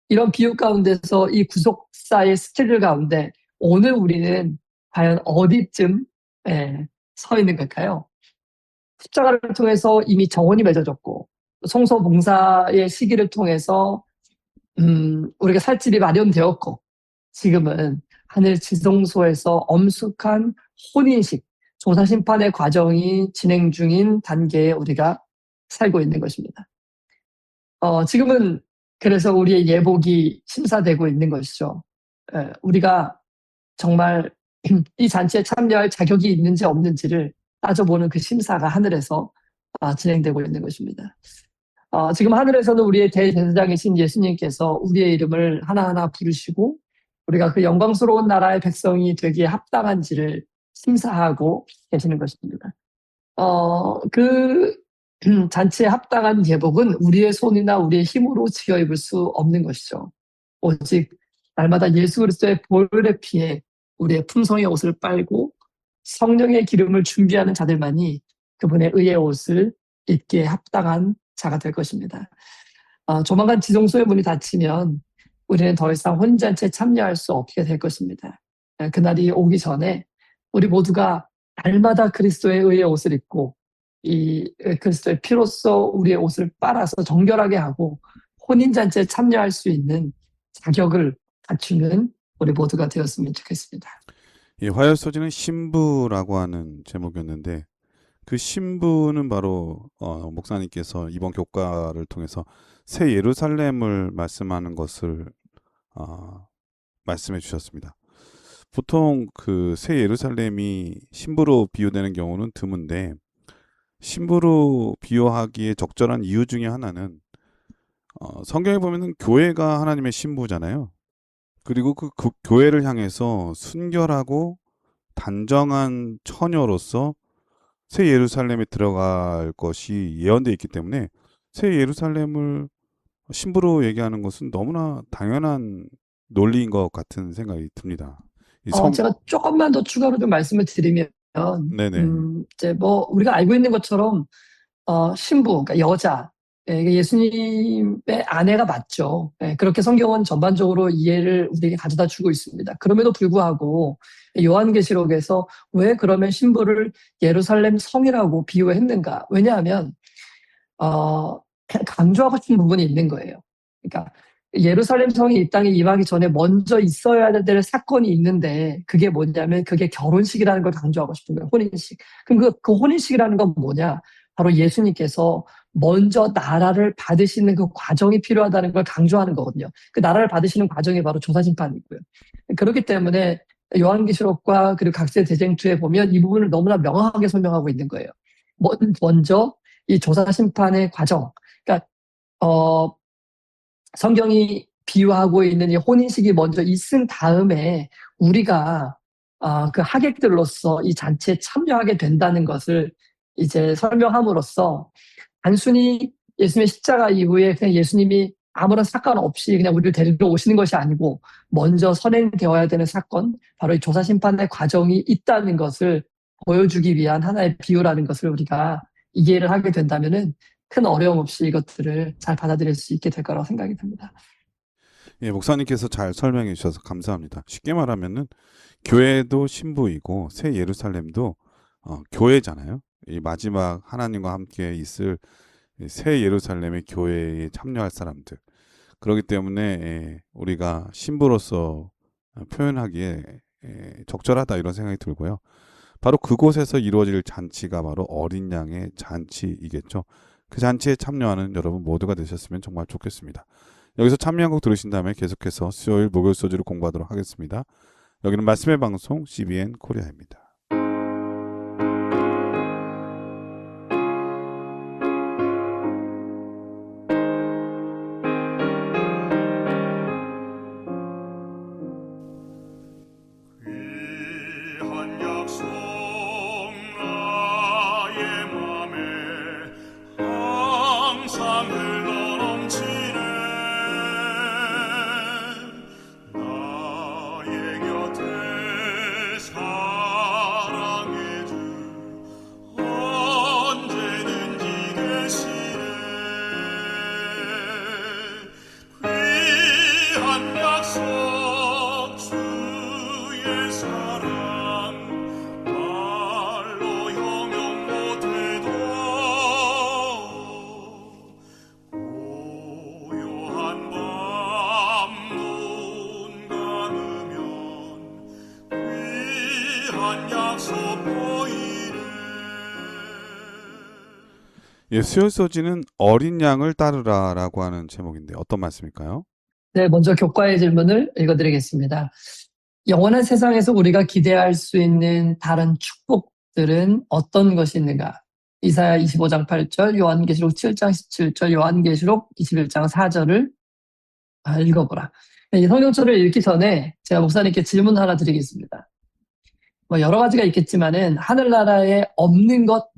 이런 비유 가운데서 이 구속사의 스케줄 가운데 오늘 우리는 과연 어디쯤 서 있는 걸까요? 십자가를 통해서 이미 정원이 맺어졌고 성소 봉사의 시기를 통해서 우리가 살 집이 마련되었고 지금은 하늘 지성소에서 엄숙한 혼인식, 조사심판의 과정이 진행 중인 단계에 우리가 살고 있는 것입니다. 지금은 그래서 우리의 예복이 심사되고 있는 것이죠. 우리가 정말 이 잔치에 참여할 자격이 있는지 없는지를 따져보는 그 심사가 하늘에서 진행되고 있는 것입니다. 지금 하늘에서는 우리의 대제사장이신 예수님께서 우리의 이름을 하나하나 부르시고 우리가 그 영광스러운 나라의 백성이 되기에 합당한지를 심사하고 계시는 것입니다. 그 잔치에 합당한 예복은 우리의 손이나 우리의 힘으로 지어 입을 수 없는 것이죠. 오직 날마다 예수 그리스도의 보혈의 피에 우리의 품성의 옷을 빨고 성령의 기름을 준비하는 자들만이 그분의 의의 옷을 입기에 합당한 자가 될 것입니다. 조만간 지성소의 문이 닫히면 우리는 더 이상 혼인잔치에 참여할 수 없게 될 것입니다. 그날이 오기 전에 우리 모두가 날마다 그리스도의 의의 옷을 입고 이 그리스도의 피로써 우리의 옷을 빨아서 정결하게 하고 혼인잔치에 참여할 수 있는 자격을 갖추는 우리 모두가 되었으면 좋겠습니다. 이 화요 소지는 신부라고 하는 제목이었는데 그 신부는 바로 목사님께서 이번 교과를 통해서 새 예루살렘을 말씀하는 것을 말씀해 주셨습니다. 보통 그 새 예루살렘이 신부로 비유되는 경우는 드문데 신부로 비유하기에 적절한 이유 중에 하나는 성경에 보면은 교회가 하나님의 신부잖아요. 그리고 그 교회를 향해서 순결하고 단정한 처녀로서 새 예루살렘에 들어갈 것이 예언되어 있기 때문에 새 예루살렘을 신부로 얘기하는 것은 너무나 당연한 논리인 것 같은 생각이 듭니다. 제가 조금만 더 추가로 좀 말씀을 드리면, 네네. 이제 뭐 우리가 알고 있는 것처럼 신부, 그러니까 여자, 예수님의 아내가 맞죠. 그렇게 성경은 전반적으로 이해를 우리에게 가져다 주고 있습니다. 그럼에도 불구하고 요한계시록에서 왜 그러면 신부를 예루살렘 성이라고 비유했는가? 왜냐하면 강조하고 싶은 부분이 있는 거예요. 그러니까 예루살렘 성이 이 땅에 임하기 전에 먼저 있어야 될 사건이 있는데 그게 뭐냐면 그게 결혼식이라는 걸 강조하고 싶은 거예요. 혼인식. 그럼 그 혼인식이라는 건 뭐냐? 바로 예수님께서 먼저 나라를 받으시는 그 과정이 필요하다는 걸 강조하는 거거든요. 그 나라를 받으시는 과정이 바로 조사심판이고요. 그렇기 때문에 요한계시록과 그리고 각세 대쟁투에 보면 이 부분을 너무나 명확하게 설명하고 있는 거예요. 먼저 이 조사심판의 과정, 그러니까 성경이 비유하고 있는 이 혼인식이 먼저 있은 다음에 우리가 그 하객들로서 이 잔치에 참여하게 된다는 것을 이제 설명함으로써 단순히 예수님의 십자가 이후에 그냥 예수님이 아무런 사건 없이 그냥 우리를 데리러 오시는 것이 아니고 먼저 선행되어야 되는 사건, 바로 이 조사심판의 과정이 있다는 것을 보여주기 위한 하나의 비유라는 것을 우리가 이해를 하게 된다면은 큰 어려움 없이 이것들을 잘 받아들일 수 있게 될 거라고 생각이 듭니다. 예, 목사님께서 잘 설명해 주셔서 감사합니다. 쉽게 말하면은 교회도 신부이고 새 예루살렘도 교회잖아요. 이 마지막 하나님과 함께 있을 새 예루살렘의 교회에 참여할 사람들. 그렇기 때문에 우리가 신부로서 표현하기에 적절하다 이런 생각이 들고요. 바로 그곳에서 이루어질 잔치가 바로 어린 양의 잔치이겠죠. 그 잔치에 참여하는 여러분 모두가 되셨으면 정말 좋겠습니다. 여기서 참여한 곡 들으신 다음에 계속해서 수요일 목요일 소주를 공부하도록 하겠습니다. 여기는 말씀의 방송 CBN 코리아입니다. 귀한 약속 나의 맘에 항상 흘러넘치네 나의 곁에 사 보이네. 예, 수요 소지는 어린 양을 따르라라고 하는 제목인데 어떤 말씀일까요? 네, 먼저 교과의 질문을 읽어드리겠습니다. 영원한 세상에서 우리가 기대할 수 있는 다른 축복들은 어떤 것이 있는가? 이사야 25장 8절, 요한계시록 7장 17절, 요한계시록 21장 4절을 읽어보라. 이 성경절을 읽기 전에 제가 목사님께 질문 하나 드리겠습니다. 뭐 여러 가지가 있겠지만은 하늘나라에 없는 것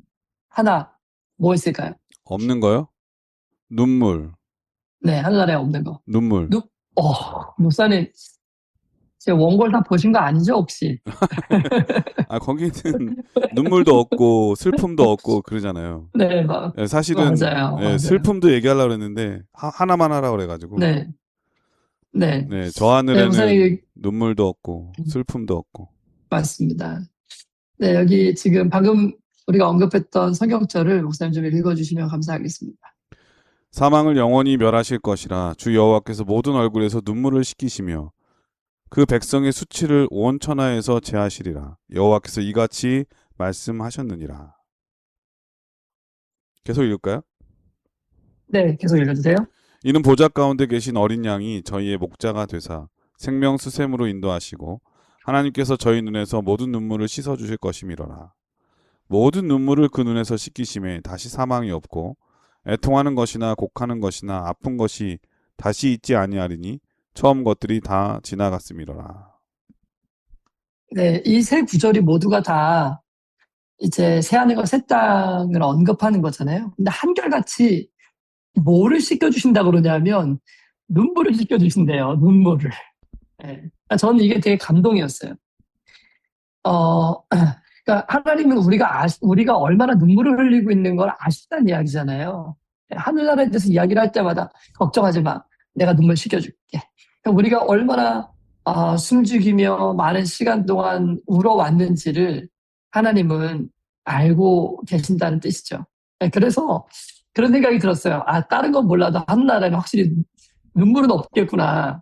하나 뭐 있을까요? 없는 거요? 눈물, 네, 하늘나라에 없는 거. 눈물. 목사님, 제 원고를 다 보신 거 아니죠, 혹시? 아, 거기는 눈물도 없고 슬픔도 없고 그러잖아요. 네, 예, 사실은 맞아요. 예, 맞아요. 슬픔도 얘기하려고 했는데 하나만 하라 그래가지고 네, 네. 네, 저 네, 하늘에는 목사님, 눈물도 없고 슬픔도 없고. 맞습니다. 네, 여기 지금 방금 우리가 언급했던 성경절을 목사님 좀 읽어주시면 감사하겠습니다. 사망을 영원히 멸하실 것이라 주 여호와께서 모든 얼굴에서 눈물을 씻기시며 그 백성의 수치를 온 천하에서 제하시리라. 여호와께서 이같이 말씀하셨느니라. 계속 읽을까요? 네, 계속 읽어주세요. 이는 보좌 가운데 계신 어린 양이 저희의 목자가 되사 생명 수샘으로 인도하시고 하나님께서 저희 눈에서 모든 눈물을 씻어 주실 것이미로라. 모든 눈물을 그 눈에서 씻기심에 다시 사망이 없고 애통하는 것이나 곡하는 것이나 아픈 것이 다시 있지 아니하리니 처음 것들이 다 지나갔음이로라. 네, 이 세 구절이 모두가 다 이제 새하늘과 새 땅을 언급하는 거잖아요. 근데 한결같이 뭐를 씻겨주신다 그러냐면 눈물을 씻겨주신대요. 눈물을. 네. 저는 이게 되게 감동이었어요. 그러니까 하나님은 우리가 얼마나 눈물을 흘리고 있는 걸 아신다는 이야기잖아요. 하늘나라에 대해서 이야기를 할 때마다 걱정하지 마. 내가 눈물 씻겨줄게. 그러니까 우리가 얼마나 숨죽이며 많은 시간 동안 울어왔는지를 하나님은 알고 계신다는 뜻이죠. 네, 그래서 그런 생각이 들었어요. 다른 건 몰라도 하늘나라에는 확실히 눈물은 없겠구나.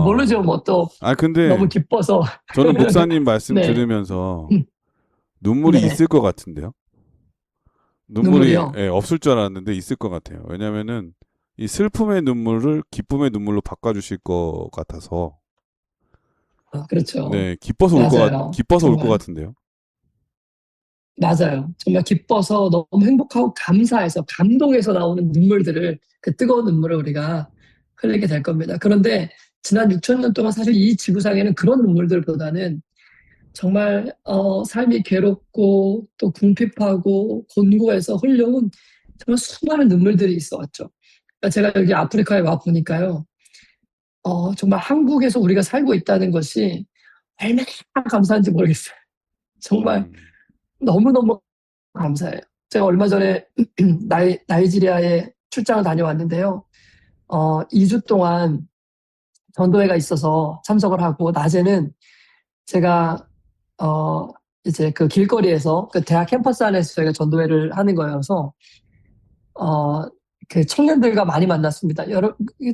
모르죠. 뭐 또 근데 너무 기뻐서. 저는 목사님 말씀 네. 들으면서 눈물이 네. 있을 것 같은데요. 눈물이요? 예, 없을 줄 알았는데 있을 것 같아요. 왜냐면은 이 슬픔의 눈물을 기쁨의 눈물로 바꿔주실 것 같아서. 그렇죠. 네, 기뻐서 맞아요. 기뻐서 올 것 정말. 같은데요. 맞아요. 정말 기뻐서 너무 행복하고 감사해서 감동해서 나오는 눈물들을 그 뜨거운 눈물을 우리가 흘리게 될 겁니다. 그런데 지난 6천 년 동안 사실 이 지구상에는 그런 눈물들보다는 정말 삶이 괴롭고 또 궁핍하고 곤고해서 흘려온 정말 수많은 눈물들이 있어왔죠. 그러니까 제가 여기 아프리카에 와 보니까요. 정말 한국에서 우리가 살고 있다는 것이 얼마나 감사한지 모르겠어요. 정말 너무너무 감사해요. 제가 얼마 전에 나이지리아에 출장을 다녀왔는데요. 2주 동안 전도회가 있어서 참석을 하고 낮에는 제가 이제 그 길거리에서 그 대학 캠퍼스 안에서 저희가 전도회를 하는 거여서 그 청년들과 많이 만났습니다.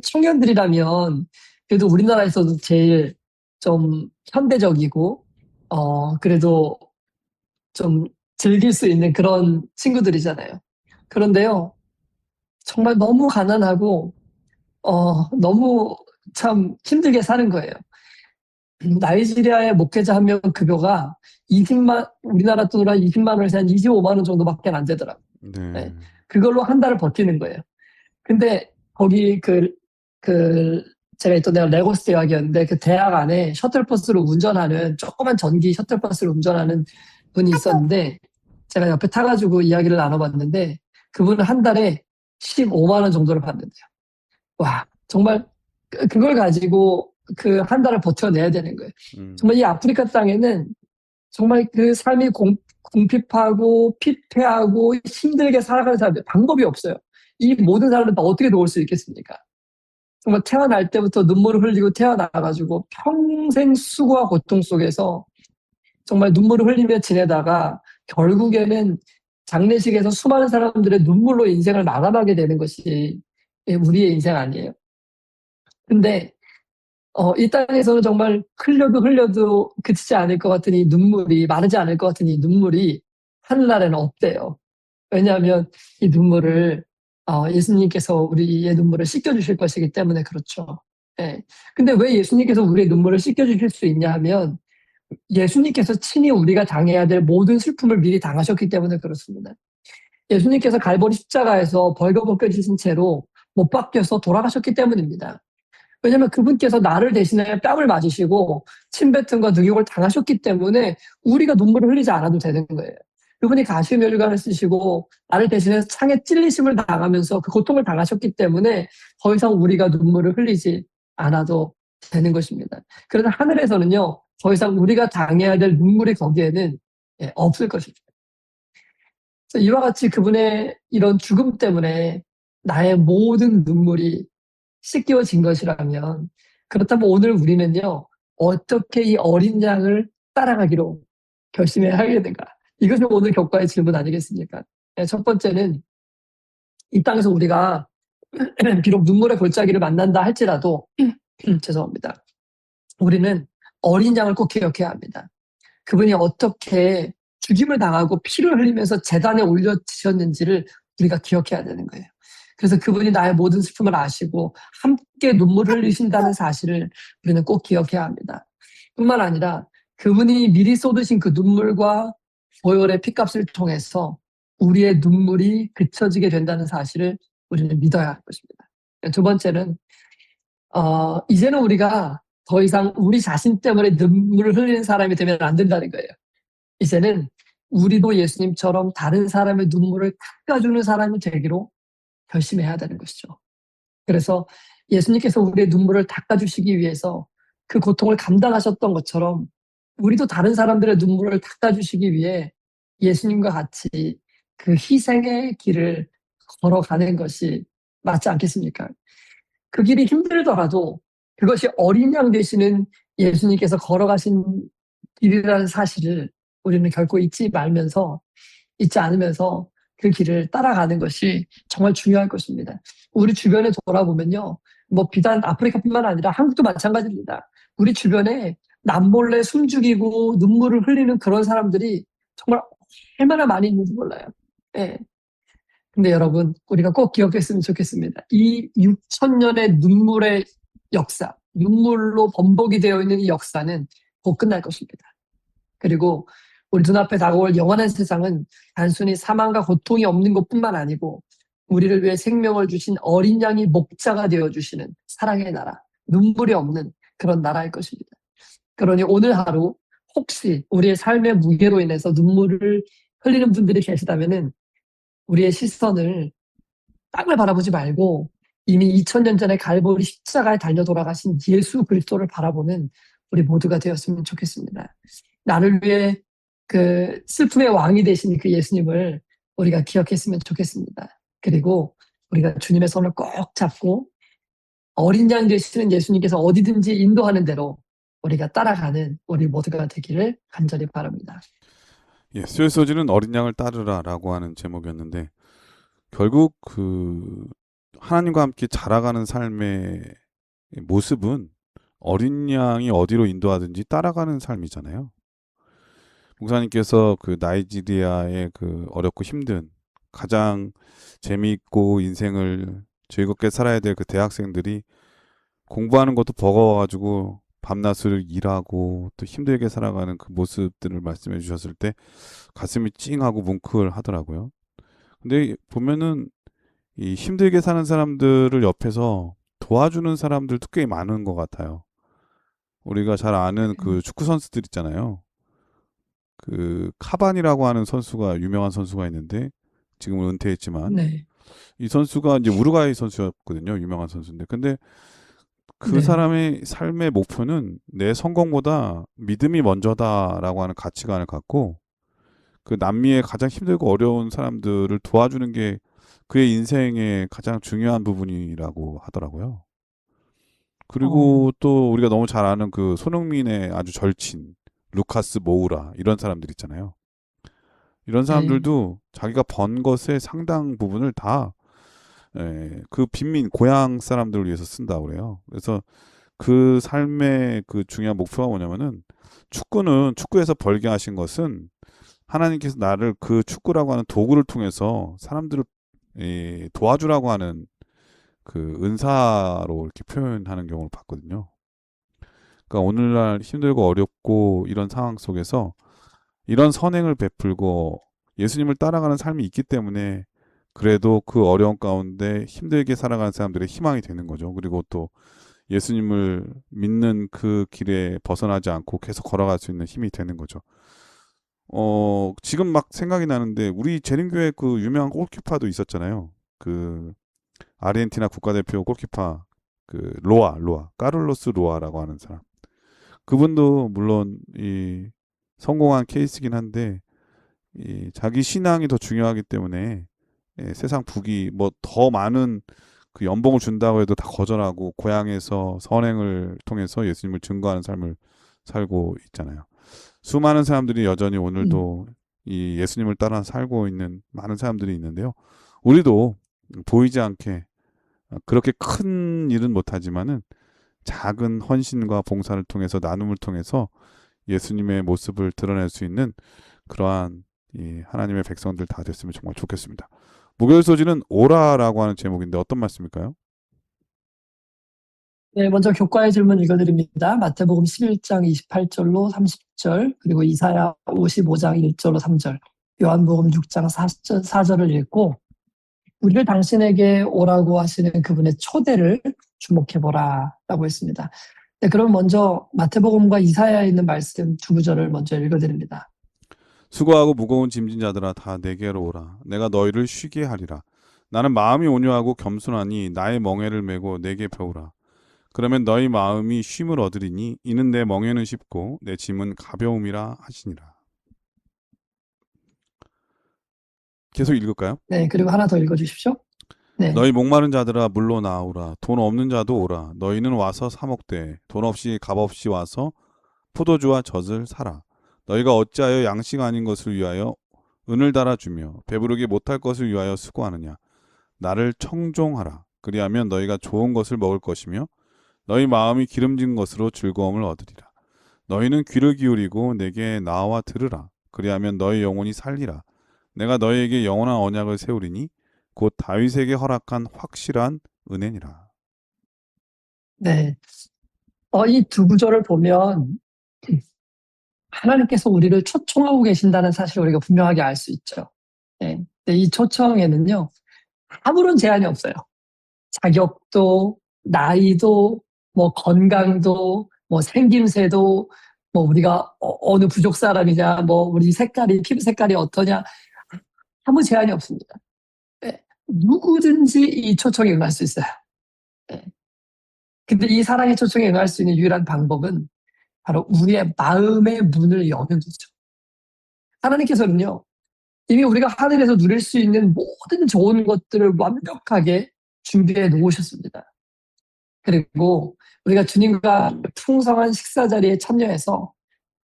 청년들이라면 그래도 우리나라에서도 제일 좀 현대적이고 그래도 좀 즐길 수 있는 그런 친구들이잖아요. 그런데요, 정말 너무 가난하고 너무 참 힘들게 사는 거예요. 나이지리아의 목회자 한 명 급여가 우리나라 돈으로 한 20만 원에서 한 25만 원 정도밖에 안 되더라고요. 네. 네. 그걸로 한 달을 버티는 거예요. 근데 거기 제가 있던 데가 레고스 대학이었는데 그 대학 안에 셔틀버스를 운전하는 조그만 전기 셔틀버스를 운전하는 분이 있었는데 제가 옆에 타가지고 이야기를 나눠봤는데 그분은 한 달에 15만 원 정도를 받는데요. 와, 정말 그걸 가지고 그 한 달을 버텨내야 되는 거예요. 정말 이 아프리카 땅에는 정말 그 삶이 궁핍하고 피폐하고 힘들게 살아가는 사람들 방법이 없어요. 이 모든 사람들 다 어떻게 도울 수 있겠습니까? 정말 태어날 때부터 눈물을 흘리고 태어나가지고 평생 수고와 고통 속에서 정말 눈물을 흘리며 지내다가 결국에는 장례식에서 수많은 사람들의 눈물로 인생을 마감하게 되는 것이 우리의 인생 아니에요. 근데 이 땅에서는 정말 흘려도 그치지 않을 것 같은 이 눈물이, 마르지 않을 것 같은 이 눈물이 하늘나라에는 없대요. 왜냐하면 이 눈물을 예수님께서 우리의 눈물을 씻겨주실 것이기 때문에 그렇죠. 예. 근데 왜 예수님께서 우리의 눈물을 씻겨주실 수 있냐 하면 예수님께서 친히 우리가 당해야 될 모든 슬픔을 미리 당하셨기 때문에 그렇습니다. 예수님께서 갈보리 십자가에서 벌거벗겨지신 채로 못 박혀서 돌아가셨기 때문입니다. 왜냐하면 그분께서 나를 대신해 뺨을 맞으시고 침뱉음과 능욕을 당하셨기 때문에 우리가 눈물을 흘리지 않아도 되는 거예요. 그분이 가시면류관을 쓰시고 나를 대신해서 창에 찔리심을 당하면서 그 고통을 당하셨기 때문에 더 이상 우리가 눈물을 흘리지 않아도 되는 것입니다. 그래서 하늘에서는요, 더 이상 우리가 당해야 될 눈물이 거기에는 없을 것입니다. 그래서 이와 같이 그분의 이런 죽음 때문에 나의 모든 눈물이 씻겨진 것이라면, 그렇다면 오늘 우리는요, 어떻게 이 어린 양을 따라가기로 결심해야 하겠는가? 이것이 오늘 교과의 질문 아니겠습니까? 첫 번째는 이 땅에서 우리가 비록 눈물의 골짜기를 만난다 할지라도 죄송합니다. 우리는 어린 양을 꼭 기억해야 합니다. 그분이 어떻게 죽임을 당하고 피를 흘리면서 제단에 올려지셨는지를 우리가 기억해야 되는 거예요. 그래서 그분이 나의 모든 슬픔을 아시고 함께 눈물을 흘리신다는 사실을 우리는 꼭 기억해야 합니다. 뿐만 아니라 그분이 미리 쏟으신 그 눈물과 보혈의 피값을 통해서 우리의 눈물이 그쳐지게 된다는 사실을 우리는 믿어야 할 것입니다. 두 번째는 이제는 우리가 더 이상 우리 자신 때문에 눈물을 흘리는 사람이 되면 안 된다는 거예요. 이제는 우리도 예수님처럼 다른 사람의 눈물을 닦아주는 사람이 되기로 결심해야 되는 것이죠. 그래서 예수님께서 우리의 눈물을 닦아주시기 위해서 그 고통을 감당하셨던 것처럼 우리도 다른 사람들의 눈물을 닦아주시기 위해 예수님과 같이 그 희생의 길을 걸어가는 것이 맞지 않겠습니까? 그 길이 힘들더라도 그것이 어린 양 되시는 예수님께서 걸어가신 길이라는 사실을 우리는 결코 잊지 않으면서 그 길을 따라가는 것이 정말 중요할 것입니다. 우리 주변에 돌아보면요, 비단 아프리카뿐만 아니라 한국도 마찬가지입니다. 우리 주변에 남몰래 숨죽이고 눈물을 흘리는 그런 사람들이 정말 얼마나 많이 있는지 몰라요. 예. 근데 여러분, 우리가 꼭 기억했으면 좋겠습니다. 이 6,000년의 눈물의 역사, 눈물로 범벅이 되어 있는 이 역사는 곧 끝날 것입니다. 그리고 우리 눈앞에 다가올 영원한 세상은 단순히 사망과 고통이 없는 것뿐만 아니고 우리를 위해 생명을 주신 어린 양이 목자가 되어주시는 사랑의 나라, 눈물이 없는 그런 나라일 것입니다. 그러니 오늘 하루 혹시 우리의 삶의 무게로 인해서 눈물을 흘리는 분들이 계시다면 우리의 시선을 땅을 바라보지 말고 이미 2000년 전에 갈보리 십자가에 달려 돌아가신 예수 그리스도를 바라보는 우리 모두가 되었으면 좋겠습니다. 나를 위해 그 슬픔의 왕이 되신 그 예수님을 우리가 기억했으면 좋겠습니다. 그리고 우리가 주님의 손을 꼭 잡고 어린 양 되시는 예수님께서 어디든지 인도하는 대로 우리가 따라가는 우리 모두가 되기를 간절히 바랍니다. 예, 수요일 소지는 어린 양을 따르라라고 하는 제목이었는데 결국 그 하나님과 함께 자라가는 삶의 모습은 어린 양이 어디로 인도하든지 따라가는 삶이잖아요. 목사님께서 그 나이지리아의 그 어렵고 힘든 가장 재미있고 인생을 즐겁게 살아야 될 그 대학생들이 공부하는 것도 버거워가지고 밤낮을 일하고 또 힘들게 살아가는 그 모습들을 말씀해 주셨을 때 가슴이 찡하고 뭉클하더라고요. 근데 보면은 이 힘들게 사는 사람들을 옆에서 도와주는 사람들도 꽤 많은 것 같아요. 우리가 잘 아는 그 축구 선수들 있잖아요. 그 카반이라고 하는 선수가 유명한 선수가 있는데 지금은 은퇴했지만 네. 이 선수가 이제 우루과이 선수였거든요. 유명한 선수인데 근데 그 네. 사람의 삶의 목표는 내 성공보다 믿음이 먼저다라고 하는 가치관을 갖고 그 남미의 가장 힘들고 어려운 사람들을 도와주는 게 그의 인생의 가장 중요한 부분이라고 하더라고요. 그리고 또 우리가 너무 잘 아는 그 손흥민의 아주 절친 루카스 모우라 이런 사람들 있잖아요. 이런 사람들도 자기가 번 것의 상당 부분을 다 그 빈민 고향 사람들을 위해서 쓴다고 그래요. 그래서 그 삶의 그 중요한 목표가 뭐냐면은 축구는 축구에서 벌게 하신 것은 하나님께서 나를 그 축구라고 하는 도구를 통해서 사람들을 도와주라고 하는 그 은사로 이렇게 표현하는 경우를 봤거든요. 그러니까 오늘날 힘들고 어렵고 이런 상황 속에서 이런 선행을 베풀고 예수님을 따라가는 삶이 있기 때문에 그래도 그 어려운 가운데 힘들게 살아가는 사람들의 희망이 되는 거죠. 그리고 또 예수님을 믿는 그 길에 벗어나지 않고 계속 걸어갈 수 있는 힘이 되는 거죠. 지금 막 생각이 나는데 우리 재림교회 그 유명한 골키퍼도 있었잖아요. 그 아르헨티나 국가대표 골키퍼 그 로아 까를로스 로아라고 하는 사람. 그분도 물론 이 성공한 케이스긴 한데 이 자기 신앙이 더 중요하기 때문에 세상 부귀 뭐 더 많은 그 연봉을 준다고 해도 다 거절하고 고향에서 선행을 통해서 예수님을 증거하는 삶을 살고 있잖아요. 수많은 사람들이 여전히 음, 오늘도 이 예수님을 따라 살고 있는 많은 사람들이 있는데요. 우리도 보이지 않게 그렇게 큰 일은 못하지만은 작은 헌신과 봉사를 통해서 나눔을 통해서 예수님의 모습을 드러낼 수 있는 그러한 이 하나님의 백성들 다 됐으면 정말 좋겠습니다. 목요일 소지는 오라라고 하는 제목인데 어떤 말씀일까요? 네, 먼저 교과의 질문 읽어드립니다. 마태복음 11장 28절로 30절, 그리고 이사야 55장 1절로 3절, 요한복음 6장 4절을 읽고 우리를 당신에게 오라고 하시는 그분의 초대를 주목해보라 라고 했습니다. 네, 그럼 먼저 마태복음과 이사야에 있는 말씀 두 구절을 먼저 읽어드립니다. 수고하고 무거운 짐진 자들아 다 내게로 오라. 내가 너희를 쉬게 하리라. 나는 마음이 온유하고 겸손하니 나의 멍에를 메고 내게 배우라. 그러면 너희 마음이 쉼을 얻으리니 이는 내 멍에는 쉽고 내 짐은 가벼움이라 하시니라. 계속 읽을까요? 네, 그리고 하나 더 읽어주십시오. 네, 너희 목마른 자들아 물로 나오라. 돈 없는 자도 오라. 너희는 와서 사 먹되 돈 없이 값 없이 와서 포도주와 젖을 사라. 너희가 어찌하여 양식 아닌 것을 위하여 은을 달아주며 배부르게 못할 것을 위하여 수고하느냐. 나를 청종하라. 그리하면 너희가 좋은 것을 먹을 것이며 너희 마음이 기름진 것으로 즐거움을 얻으리라. 너희는 귀를 기울이고 내게 나와 들으라. 그리하면 너희 영혼이 살리라. 내가 너희에게 영원한 언약을 세우리니 곧 다윗에게 허락한 확실한 은혜니라. 네. 이 두 구절을 보면 하나님께서 우리를 초청하고 계신다는 사실을 우리가 분명하게 알 수 있죠. 네. 근데 이 초청에는요, 아무런 제한이 없어요. 자격도, 나이도, 뭐 건강도, 뭐 생김새도, 뭐 우리가 어느 부족 사람이냐, 뭐 우리 색깔이, 피부 색깔이 어떠냐, 아무 제한이 없습니다. 네. 누구든지 이 초청에 응할 수 있어요. 네. 근데 이 사랑의 초청에 응할 수 있는 유일한 방법은 바로 우리의 마음의 문을 여는 거죠. 하나님께서는요, 이미 우리가 하늘에서 누릴 수 있는 모든 좋은 것들을 완벽하게 준비해 놓으셨습니다. 그리고 우리가 주님과 풍성한 식사 자리에 참여해서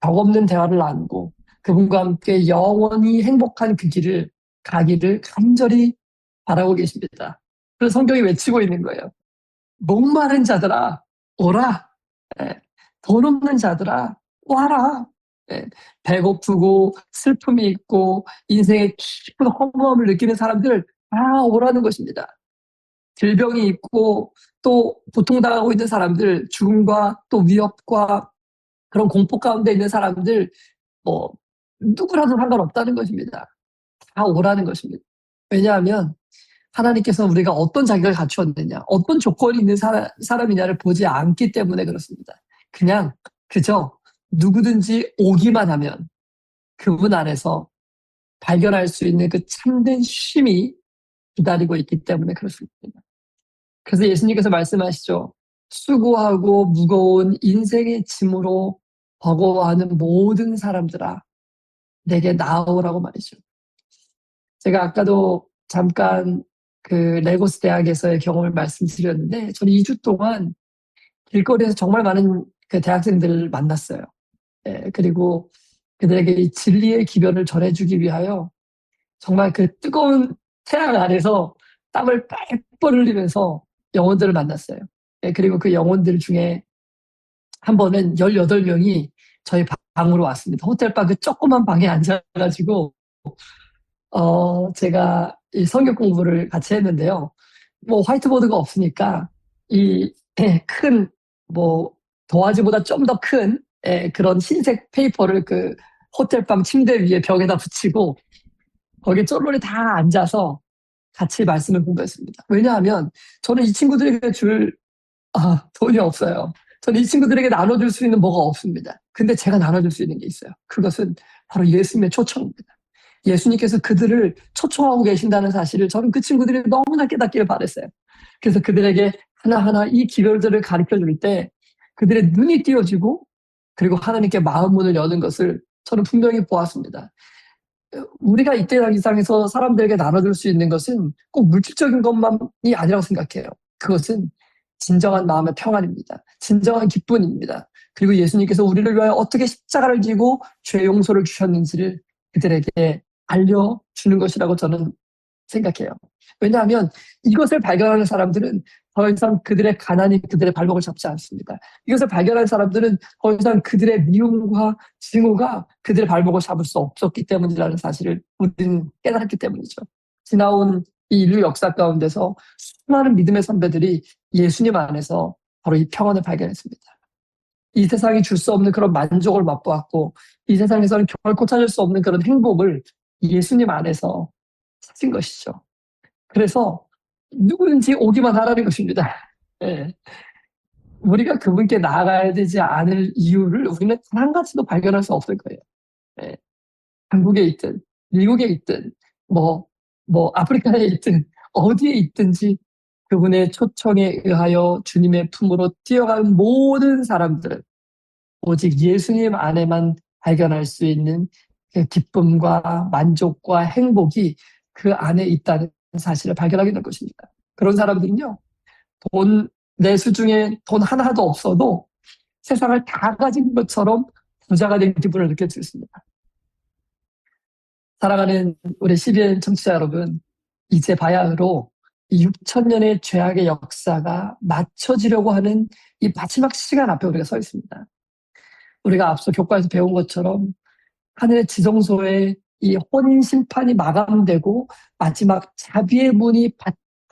벽 없는 대화를 나누고 그분과 함께 영원히 행복한 그 길을 가기를 간절히 바라고 계십니다. 그래서 성경이 외치고 있는 거예요. 목마른 자들아, 오라. 예, 돈 없는 자들아, 와라. 예, 배고프고 슬픔이 있고 인생의 깊은 허무함을 느끼는 사람들 다 오라는 것입니다. 질병이 있고 또 고통당하고 있는 사람들, 죽음과 또 위협과 그런 공포 가운데 있는 사람들, 뭐 누구라도 상관없다는 것입니다. 다 오라는 것입니다. 왜냐하면 하나님께서는 우리가 어떤 자격을 갖추었느냐, 어떤 조건이 있는 사람이냐를 보지 않기 때문에 그렇습니다. 그냥 그저 누구든지 오기만 하면 그분 안에서 발견할 수 있는 그 참된 쉼이 기다리고 있기 때문에 그렇습니다. 그래서 예수님께서 말씀하시죠. 수고하고 무거운 인생의 짐으로 버거워하는 모든 사람들아, 내게 나오라고 말이죠. 제가 아까도 잠깐 그 레고스 대학에서의 경험을 말씀드렸는데, 저는 2주 동안 길거리에서 정말 많은 그 대학생들을 만났어요. 그리고 그들에게 이 진리의 기별을 전해주기 위하여 정말 그 뜨거운 태양 아래서 땀을 뻘뻘 흘리면서 영혼들을 만났어요. 그리고 그 영혼들 중에 한 번은 18명이 저희 방으로 왔습니다. 호텔방 그 조그만 방에 앉아가지고 제가 이 성경 공부를 같이 했는데요. 뭐 화이트보드가 없으니까 이 큰 뭐 도화지보다 좀 더 큰 그런 흰색 페이퍼를 그 호텔방 침대 위에 벽에다 붙이고 거기 쫄쫄이 다 앉아서 같이 말씀을 공부했습니다. 왜냐하면 저는 이 친구들에게 줄 돈이 없어요. 저는 이 친구들에게 나눠줄 수 있는 뭐가 없습니다. 근데 제가 나눠줄 수 있는 게 있어요. 그것은 바로 예수님의 초청입니다. 예수님께서 그들을 초청하고 계신다는 사실을 저는 그 친구들이 너무나 깨닫기를 바랬어요. 그래서 그들에게 하나하나 이 기별들을 가르쳐 줄 때 그들의 눈이 띄어지고 그리고 하나님께 마음 문을 여는 것을 저는 분명히 보았습니다. 우리가 이때 이상에서 사람들에게 나눠줄 수 있는 것은 꼭 물질적인 것만이 아니라고 생각해요. 그것은 진정한 마음의 평안입니다. 진정한 기쁨입니다. 그리고 예수님께서 우리를 위하여 어떻게 십자가를 지고 죄 용서를 주셨는지를 그들에게 알려주는 것이라고 저는 생각해요. 왜냐하면 이것을 발견하는 사람들은 더 이상 그들의 가난이 그들의 발목을 잡지 않습니다. 이것을 발견한 사람들은 더 이상 그들의 미움과 증오가 그들의 발목을 잡을 수 없었기 때문이라는 사실을 우리는 깨달았기 때문이죠. 지나온 이 인류 역사 가운데서 수많은 믿음의 선배들이 예수님 안에서 바로 이 평안을 발견했습니다. 이 세상이 줄 수 없는 그런 만족을 맛보았고 이 세상에서는 결코 찾을 수 없는 그런 행복을 예수님 안에서 찾은 것이죠. 그래서 누구든지 오기만 하라는 것입니다. 예. 우리가 그분께 나아가야 되지 않을 이유를 우리는 단 한 가지도 발견할 수 없을 거예요. 예. 한국에 있든 미국에 있든 뭐 아프리카에 있든 어디에 있든지 그분의 초청에 의하여 주님의 품으로 뛰어가는 모든 사람들은 오직 예수님 안에만 발견할 수 있는 그 기쁨과 만족과 행복이 그 안에 있다는 사실을 발견하게 될 것입니다. 그런 사람들은요, 내 수중에 돈 하나도 없어도 세상을 다 가진 것처럼 부자가 된 기분을 느낄 수 있습니다. 사랑하는 우리 CBN 청취자 여러분, 이제 바야흐로 이 6,000년의 죄악의 역사가 맞춰지려고 하는 이 마지막 시간 앞에 우리가 서 있습니다. 우리가 앞서 교과에서 배운 것처럼 하늘의 지성소에 이 혼인심판이 마감되고 마지막 자비의 문이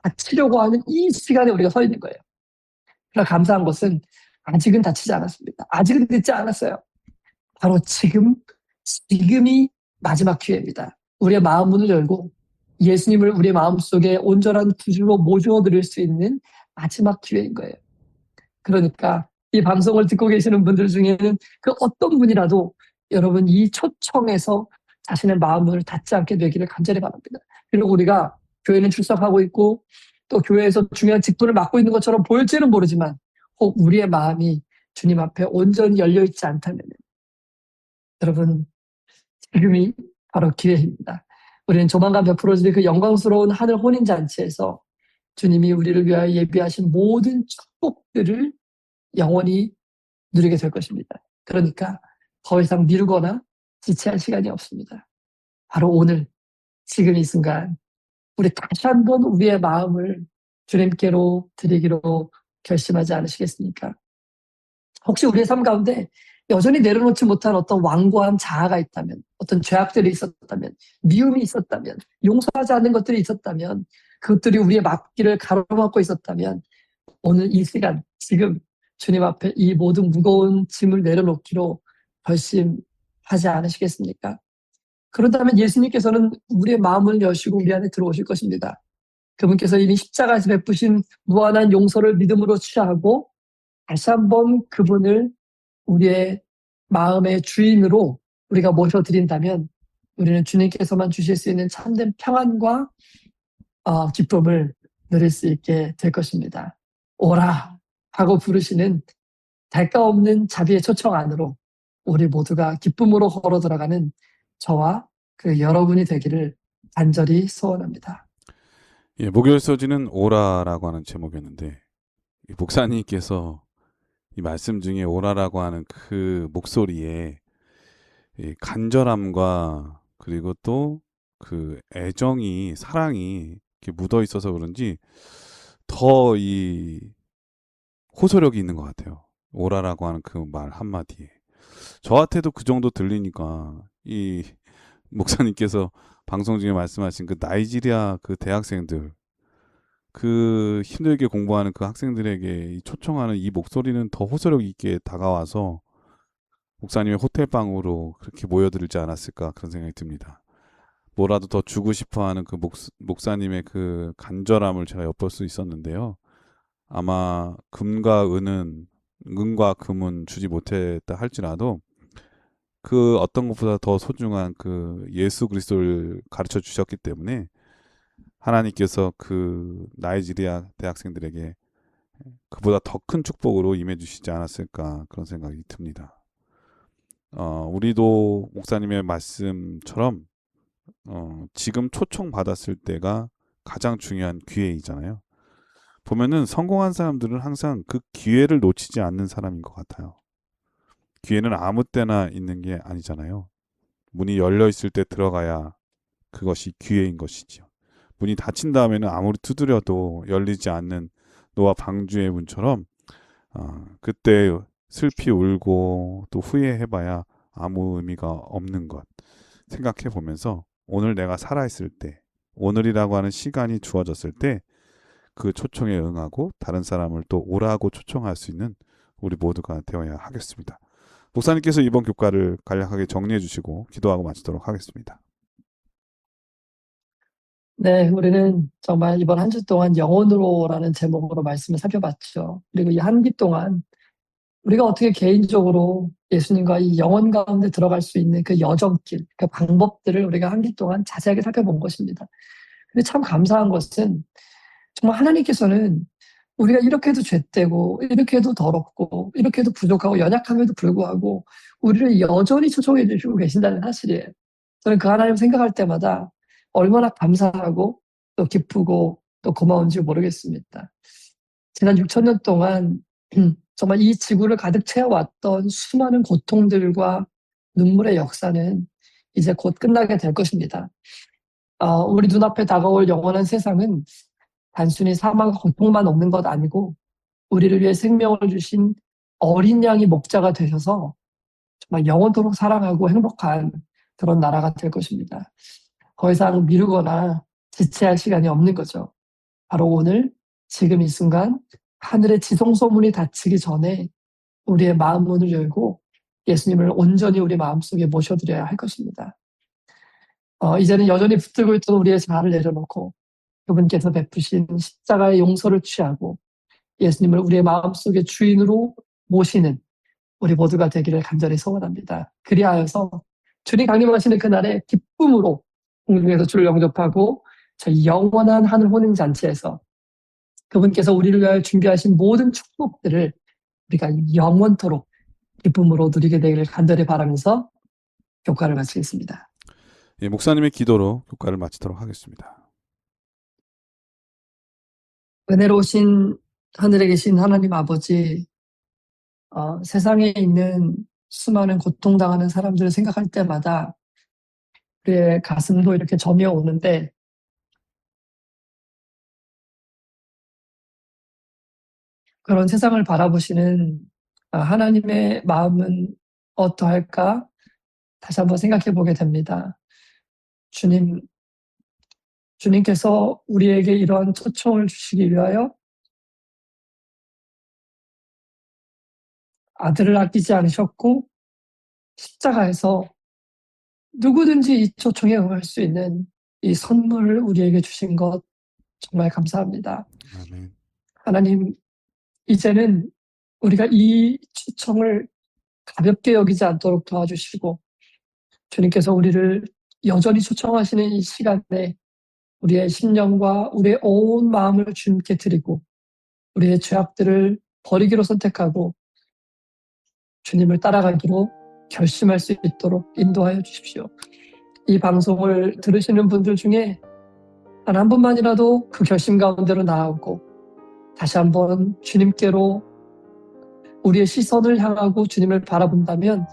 닫히려고 하는 이 시간에 우리가 서 있는 거예요. 그러나 감사한 것은 아직은 닫히지 않았습니다. 아직은 늦지 않았어요. 바로 지금이 마지막 기회입니다. 우리의 마음 문을 열고 예수님을 우리의 마음속에 온전한 구주로 모셔 드릴 수 있는 마지막 기회인 거예요. 그러니까 이 방송을 듣고 계시는 분들 중에는 그 어떤 분이라도 여러분 이 초청에서 자신의 마음을 닫지 않게 되기를 간절히 바랍니다. 그리고 우리가 교회는 출석하고 있고 또 교회에서 중요한 직분을 맡고 있는 것처럼 보일지는 모르지만 혹 우리의 마음이 주님 앞에 온전히 열려있지 않다면 여러분 지금이 바로 기회입니다. 우리는 조만간 베풀어질 그 영광스러운 하늘 혼인잔치에서 주님이 우리를 위하여 예비하신 모든 축복들을 영원히 누리게 될 것입니다. 그러니까 더 이상 미루거나 지체할 시간이 없습니다. 바로 오늘 지금 이 순간 우리 다시 한번 우리의 마음을 주님께로 드리기로 결심하지 않으시겠습니까? 혹시 우리의 삶 가운데 여전히 내려놓지 못한 어떤 완고한 자아가 있다면, 어떤 죄악들이 있었다면, 미움이 있었다면, 용서하지 않는 것들이 있었다면, 그것들이 우리의 앞길을 가로막고 있었다면 오늘 이 시간 지금 주님 앞에 이 모든 무거운 짐을 내려놓기로 결심하지 않으시겠습니까? 그렇다면 예수님께서는 우리의 마음을 여시고 우리 안에 들어오실 것입니다. 그분께서 이미 십자가에서 베푸신 무한한 용서를 믿음으로 취하고 다시 한번 그분을 우리의 마음의 주인으로 우리가 모셔드린다면 우리는 주님께서만 주실 수 있는 참된 평안과 기쁨을 누릴 수 있게 될 것입니다. 오라 하고 부르시는 대가 없는 자비의 초청 안으로 우리 모두가 기쁨으로 걸어 들어가는 저와 그 여러분이 되기를 간절히 소원합니다. 예, 목요일 서지는 오라라고 하는 제목이었는데 이 목사님께서 이 말씀 중에 오라라고 하는 그 목소리에 이 간절함과 그리고 또 그 애정이 사랑이 이렇게 묻어 있어서 그런지 더 이 호소력이 있는 것 같아요. 오라라고 하는 그 말 한마디에 저한테도 그 정도 들리니까 이 목사님께서 방송 중에 말씀하신 그 나이지리아 그 대학생들 그 힘들게 공부하는 그 학생들에게 이 초청하는 이 목소리는 더 호소력 있게 다가와서 목사님의 호텔방으로 그렇게 모여들지 않았을까 그런 생각이 듭니다. 뭐라도 더 주고 싶어하는 그 목사님의 그 간절함을 제가 엿볼 수 있었는데요. 아마 은과 금은 주지 못했다 할지라도 그 어떤 것보다 더 소중한 그 예수 그리스도를 가르쳐 주셨기 때문에 하나님께서 그 나이지리아 대학생들에게 그보다 더 큰 축복으로 임해 주시지 않았을까 그런 생각이 듭니다. 우리도 목사님의 말씀처럼 지금 초청 받았을 때가 가장 중요한 기회이잖아요. 보면은 성공한 사람들은 항상 그 기회를 놓치지 않는 사람인 것 같아요. 기회는 아무 때나 있는 게 아니잖아요. 문이 열려 있을 때 들어가야 그것이 기회인 것이지요. 문이 닫힌 다음에는 아무리 두드려도 열리지 않는 노아 방주의 문처럼 그때 슬피 울고 또 후회해봐야 아무 의미가 없는 것 생각해 보면서 오늘 내가 살아있을 때 오늘이라고 하는 시간이 주어졌을 때 그 초청에 응하고 다른 사람을 또 오라고 초청할 수 있는 우리 모두가 되어야 하겠습니다. 목사님께서 이번 교과를 간략하게 정리해 주시고 기도하고 마치도록 하겠습니다. 네, 우리는 정말 이번 한 주 동안 영혼으로라는 제목으로 말씀을 살펴봤죠. 그리고 이 한 기 동안 우리가 어떻게 개인적으로 예수님과 이 영혼 가운데 들어갈 수 있는 그 여정길, 그 방법들을 우리가 한 기 동안 자세하게 살펴본 것입니다. 근데 참 감사한 것은 정말 하나님께서는 우리가 이렇게 해도 죄되고 이렇게 해도 더럽고 이렇게 해도 부족하고 연약함에도 불구하고 우리를 여전히 초청해 주시고 계신다는 사실이에요. 저는 그 하나님 생각할 때마다 얼마나 감사하고 또 기쁘고 또 고마운지 모르겠습니다. 지난 6,000년 동안 정말 이 지구를 가득 채워왔던 수많은 고통들과 눈물의 역사는 이제 곧 끝나게 될 것입니다. 우리 눈앞에 다가올 영원한 세상은 단순히 사망과 고통만 없는 것 아니고 우리를 위해 생명을 주신 어린 양이 목자가 되셔서 정말 영원토록 사랑하고 행복한 그런 나라가 될 것입니다. 더 이상 미루거나 지체할 시간이 없는 거죠. 바로 오늘 지금 이 순간 하늘의 지성소문이 닫히기 전에 우리의 마음 문을 열고 예수님을 온전히 우리 마음속에 모셔드려야 할 것입니다. 이제는 여전히 붙들고 있던 우리의 자아를 내려놓고 그분께서 베푸신 십자가의 용서를 취하고 예수님을 우리의 마음속에 주인으로 모시는 우리 모두가 되기를 간절히 소원합니다. 그리하여서 주님 강림하시는 그날에 기쁨으로 공중에서 주를 영접하고 저희 영원한 하늘 혼인잔치에서 그분께서 우리를 위하여 준비하신 모든 축복들을 우리가 영원토록 기쁨으로 누리게 되기를 간절히 바라면서 교과를 마치겠습니다. 예, 목사님의 기도로 교과를 마치도록 하겠습니다. 은혜로우신 하늘에 계신 하나님 아버지, 세상에 있는 수많은 고통당하는 사람들을 생각할 때마다 우리의 가슴도 이렇게 저미어 오는데 그런 세상을 바라보시는 하나님의 마음은 어떠할까? 다시 한번 생각해 보게 됩니다. 주님께서 우리에게 이러한 초청을 주시기 위하여 아들을 아끼지 않으셨고 십자가에서 누구든지 이 초청에 응할 수 있는 이 선물을 우리에게 주신 것 정말 감사합니다. 아멘. 하나님, 이제는 우리가 이 초청을 가볍게 여기지 않도록 도와주시고 주님께서 우리를 여전히 초청하시는 이 시간에 우리의 심령과 우리의 온 마음을 주님께 드리고 우리의 죄악들을 버리기로 선택하고 주님을 따라가기로 결심할 수 있도록 인도하여 주십시오. 이 방송을 들으시는 분들 중에 단 한 분만이라도 그 결심 가운데로 나아오고 다시 한번 주님께로 우리의 시선을 향하고 주님을 바라본다면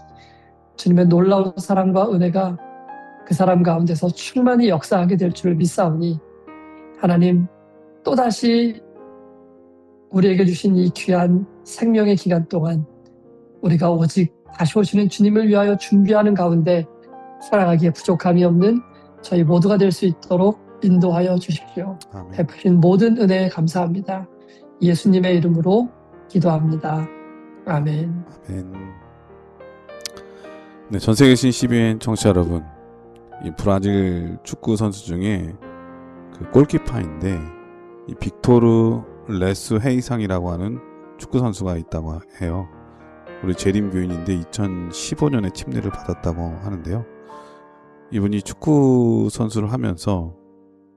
주님의 놀라운 사랑과 은혜가 그 사람 가운데서 충만히 역사하게 될 줄 믿사오니 하나님 또다시 우리에게 주신 이 귀한 생명의 기간 동안 우리가 오직 다시 오시는 주님을 위하여 준비하는 가운데 살아가기에 부족함이 없는 저희 모두가 될 수 있도록 인도하여 주십시오. 아멘. 베푸신 모든 은혜에 감사합니다. 예수님의 이름으로 기도합니다. 아멘. 아멘. 네, 전 세계 계신 CBN 청취자 여러분, 이 브라질 축구 선수 중에 그 골키퍼인데 이 빅토르 레스 헤이상이라고 하는 축구 선수가 있다고 해요. 우리 재림 교인인데 2015년에 침례를 받았다고 하는데요. 이분이 축구 선수를 하면서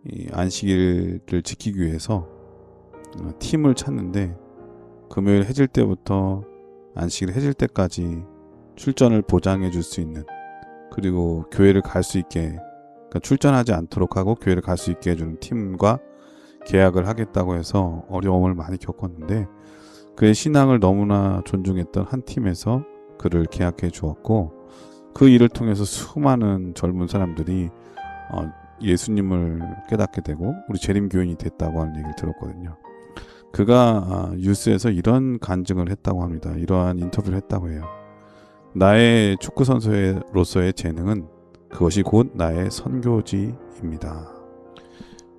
이 안식일을 지키기 위해서 팀을 찾는데 금요일 해질 때부터 안식일 해질 때까지 출전을 보장해 줄 수 있는, 그리고 교회를 갈 수 있게, 그러니까 출전하지 않도록 하고 교회를 갈 수 있게 해주는 팀과 계약을 하겠다고 해서 어려움을 많이 겪었는데 그의 신앙을 너무나 존중했던 한 팀에서 그를 계약해 주었고, 그 일을 통해서 수많은 젊은 사람들이 예수님을 깨닫게 되고 우리 재림교인이 됐다고 하는 얘기를 들었거든요. 그가 뉴스에서 이런 간증을 했다고 합니다. 이러한 인터뷰를 했다고 해요. 나의 축구 선수로서의 재능은 그것이 곧 나의 선교지입니다.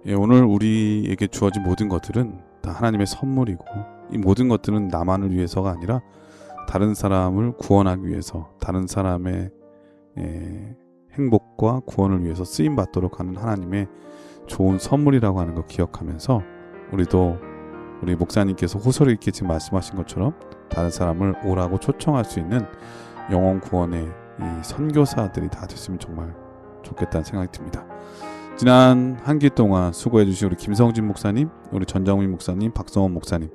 예, 오늘 우리에게 주어진 모든 것들은 다 하나님의 선물이고, 이 모든 것들은 나만을 위해서가 아니라 다른 사람을 구원하기 위해서, 다른 사람의 행복과 구원을 위해서 쓰임 받도록 하는 하나님의 좋은 선물이라고 하는 거 기억하면서, 우리도 우리 목사님께서 호소를 읽게 지금 말씀하신 것처럼 다른 사람을 오라고 초청할 수 있는 영혼 구원의 이 선교사들이 다 됐으면 정말 좋겠다는 생각이 듭니다. 지난 한 기 동안 수고해 주신 우리 김성진 목사님, 우리 전정민 목사님, 박성원 목사님,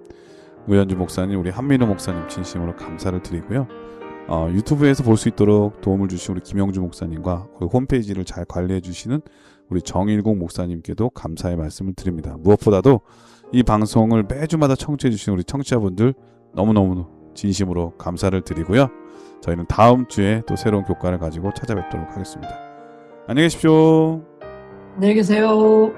우현주 목사님, 우리 한민호 목사님 진심으로 감사를 드리고요. 유튜브에서 볼 수 있도록 도움을 주신 우리 김영주 목사님과 우리 홈페이지를 잘 관리해 주시는 우리 정일공 목사님께도 감사의 말씀을 드립니다. 무엇보다도 이 방송을 매주마다 청취해 주시는 우리 청취자분들 너무너무 진심으로 감사를 드리고요. 저희는 다음 주에 또 새로운 교과를 가지고 찾아뵙도록 하겠습니다. 안녕히 계십시오. 안녕히 계세요.